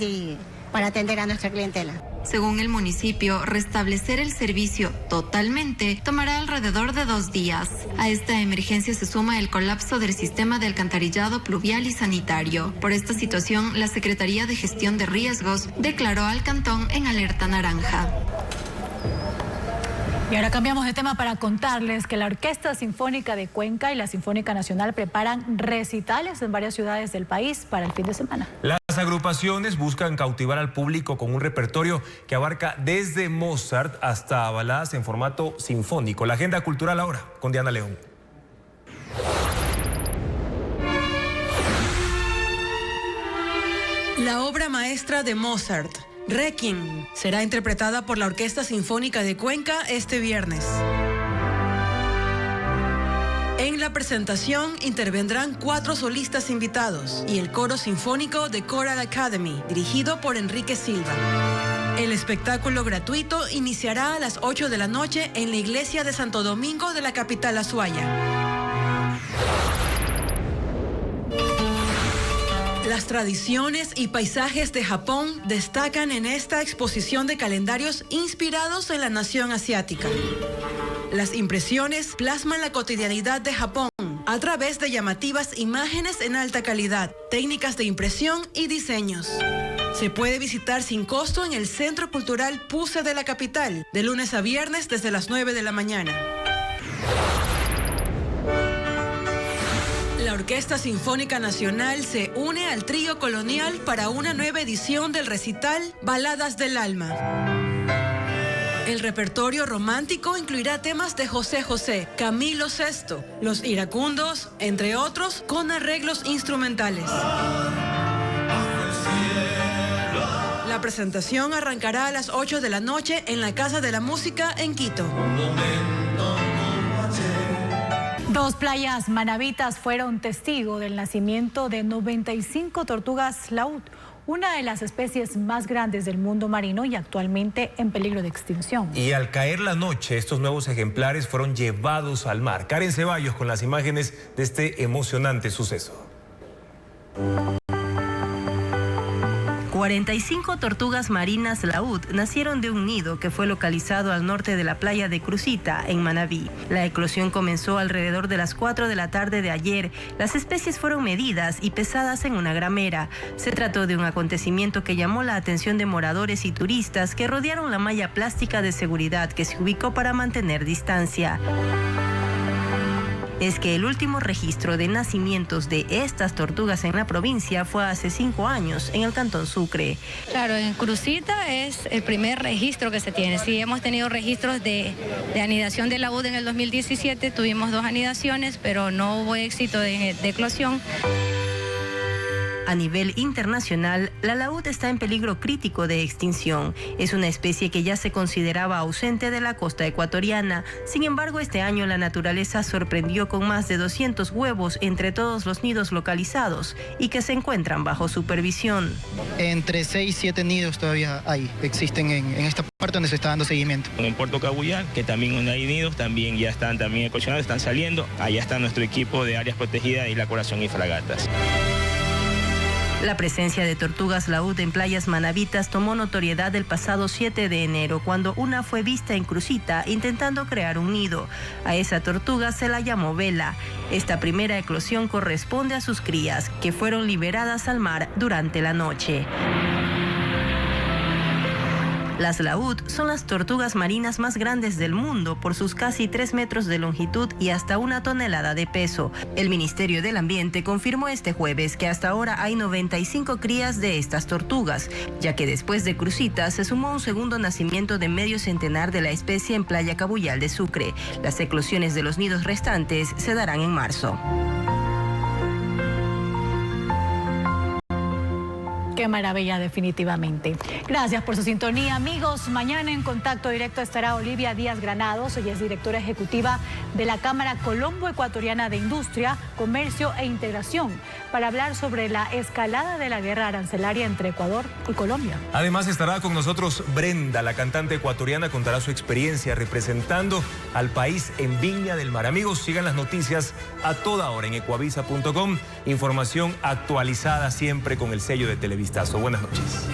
Speaker 10: para atender a nuestra clientela.
Speaker 8: Según el municipio, restablecer el servicio totalmente tomará alrededor de 2 días. A esta emergencia se suma el colapso del sistema de alcantarillado pluvial y sanitario. Por esta situación, la Secretaría de Gestión de Riesgos declaró al cantón en alerta naranja.
Speaker 18: Y ahora cambiamos de tema para contarles que la Orquesta Sinfónica de Cuenca y la Sinfónica Nacional preparan recitales en varias ciudades del país para el fin de semana.
Speaker 1: Las agrupaciones buscan cautivar al público con un repertorio que abarca desde Mozart hasta baladas en formato sinfónico. La agenda cultural ahora con Diana León.
Speaker 4: La obra maestra de Mozart, Requiem, será interpretada por la Orquesta Sinfónica de Cuenca este viernes. En la presentación intervendrán 4 solistas invitados y el coro sinfónico de Choral Academy, dirigido por Enrique Silva. El espectáculo gratuito iniciará a las 8 de la noche en la iglesia de Santo Domingo de la capital azuaya. Las tradiciones y paisajes de Japón destacan en esta exposición de calendarios inspirados en la nación asiática. Las impresiones plasman la cotidianidad de Japón a través de llamativas imágenes en alta calidad, técnicas de impresión y diseños. Se puede visitar sin costo en el Centro Cultural Puse de la capital, de lunes a viernes desde las 9 de la mañana. La Orquesta Sinfónica Nacional se une al Trío Colonial para una nueva edición del recital Baladas del Alma. El repertorio romántico incluirá temas de José José, Camilo VI, Los Iracundos, entre otros, con arreglos instrumentales. La presentación arrancará a las 8 de la noche en la Casa de la Música en Quito.
Speaker 18: 2 playas manavitas fueron testigo del nacimiento de 95 tortugas laúd, una de las especies más grandes del mundo marino y actualmente en peligro de extinción.
Speaker 1: Y al caer la noche, estos nuevos ejemplares fueron llevados al mar. Karen Ceballos con las imágenes de este emocionante suceso.
Speaker 11: 45 tortugas marinas laúd nacieron de un nido que fue localizado al norte de la playa de Crucita, en Manabí. La eclosión comenzó alrededor de las 4 de la tarde de ayer. Las especies fueron medidas y pesadas en una gramera. Se trató de un acontecimiento que llamó la atención de moradores y turistas que rodearon la malla plástica de seguridad que se ubicó para mantener distancia. Es que el último registro de nacimientos de estas tortugas en la provincia fue hace 5 años en el Cantón Sucre.
Speaker 13: Claro, en Crucita es el primer registro que se tiene. Sí, hemos tenido registros de anidación de laúd en el 2017, tuvimos 2 anidaciones, pero no hubo éxito de eclosión.
Speaker 11: A nivel internacional, la laúd está en peligro crítico de extinción. Es una especie que ya se consideraba ausente de la costa ecuatoriana. Sin embargo, este año la naturaleza sorprendió con más de 200 huevos entre todos los nidos localizados y que se encuentran bajo supervisión.
Speaker 14: Entre 6 y 7 nidos todavía existen en esta parte donde se está dando seguimiento.
Speaker 15: En Puerto Cabuyá, que también hay nidos, también ya están eclosionados, están saliendo. Allá está nuestro equipo de áreas protegidas y la Corazón y Fragatas.
Speaker 11: La presencia de tortugas laúd en playas manavitas tomó notoriedad el pasado 7 de enero, cuando una fue vista en Crucita intentando crear un nido. A esa tortuga se la llamó Vela. Esta primera eclosión corresponde a sus crías, que fueron liberadas al mar durante la noche. Las laúd son las tortugas marinas más grandes del mundo por sus casi 3 metros de longitud y hasta 1 tonelada de peso. El Ministerio del Ambiente confirmó este jueves que hasta ahora hay 95 crías de estas tortugas, ya que después de Crucita se sumó un segundo nacimiento de medio centenar de la especie en Playa Cabuyal de Sucre. Las eclosiones de los nidos restantes se darán en marzo.
Speaker 18: Qué maravilla, definitivamente. Gracias por su sintonía, amigos. Mañana en Contacto Directo estará Olivia Díaz Granados. Ella es directora ejecutiva de la Cámara Colombo Ecuatoriana de Industria, Comercio e Integración, para hablar sobre la escalada de la guerra arancelaria entre Ecuador y Colombia.
Speaker 1: Además estará con nosotros Brenda, la cantante ecuatoriana, contará su experiencia representando al país en Viña del Mar. Amigos, sigan las noticias a toda hora en ecuavisa.com. Información actualizada siempre con el sello de Televistazo. Buenas noches.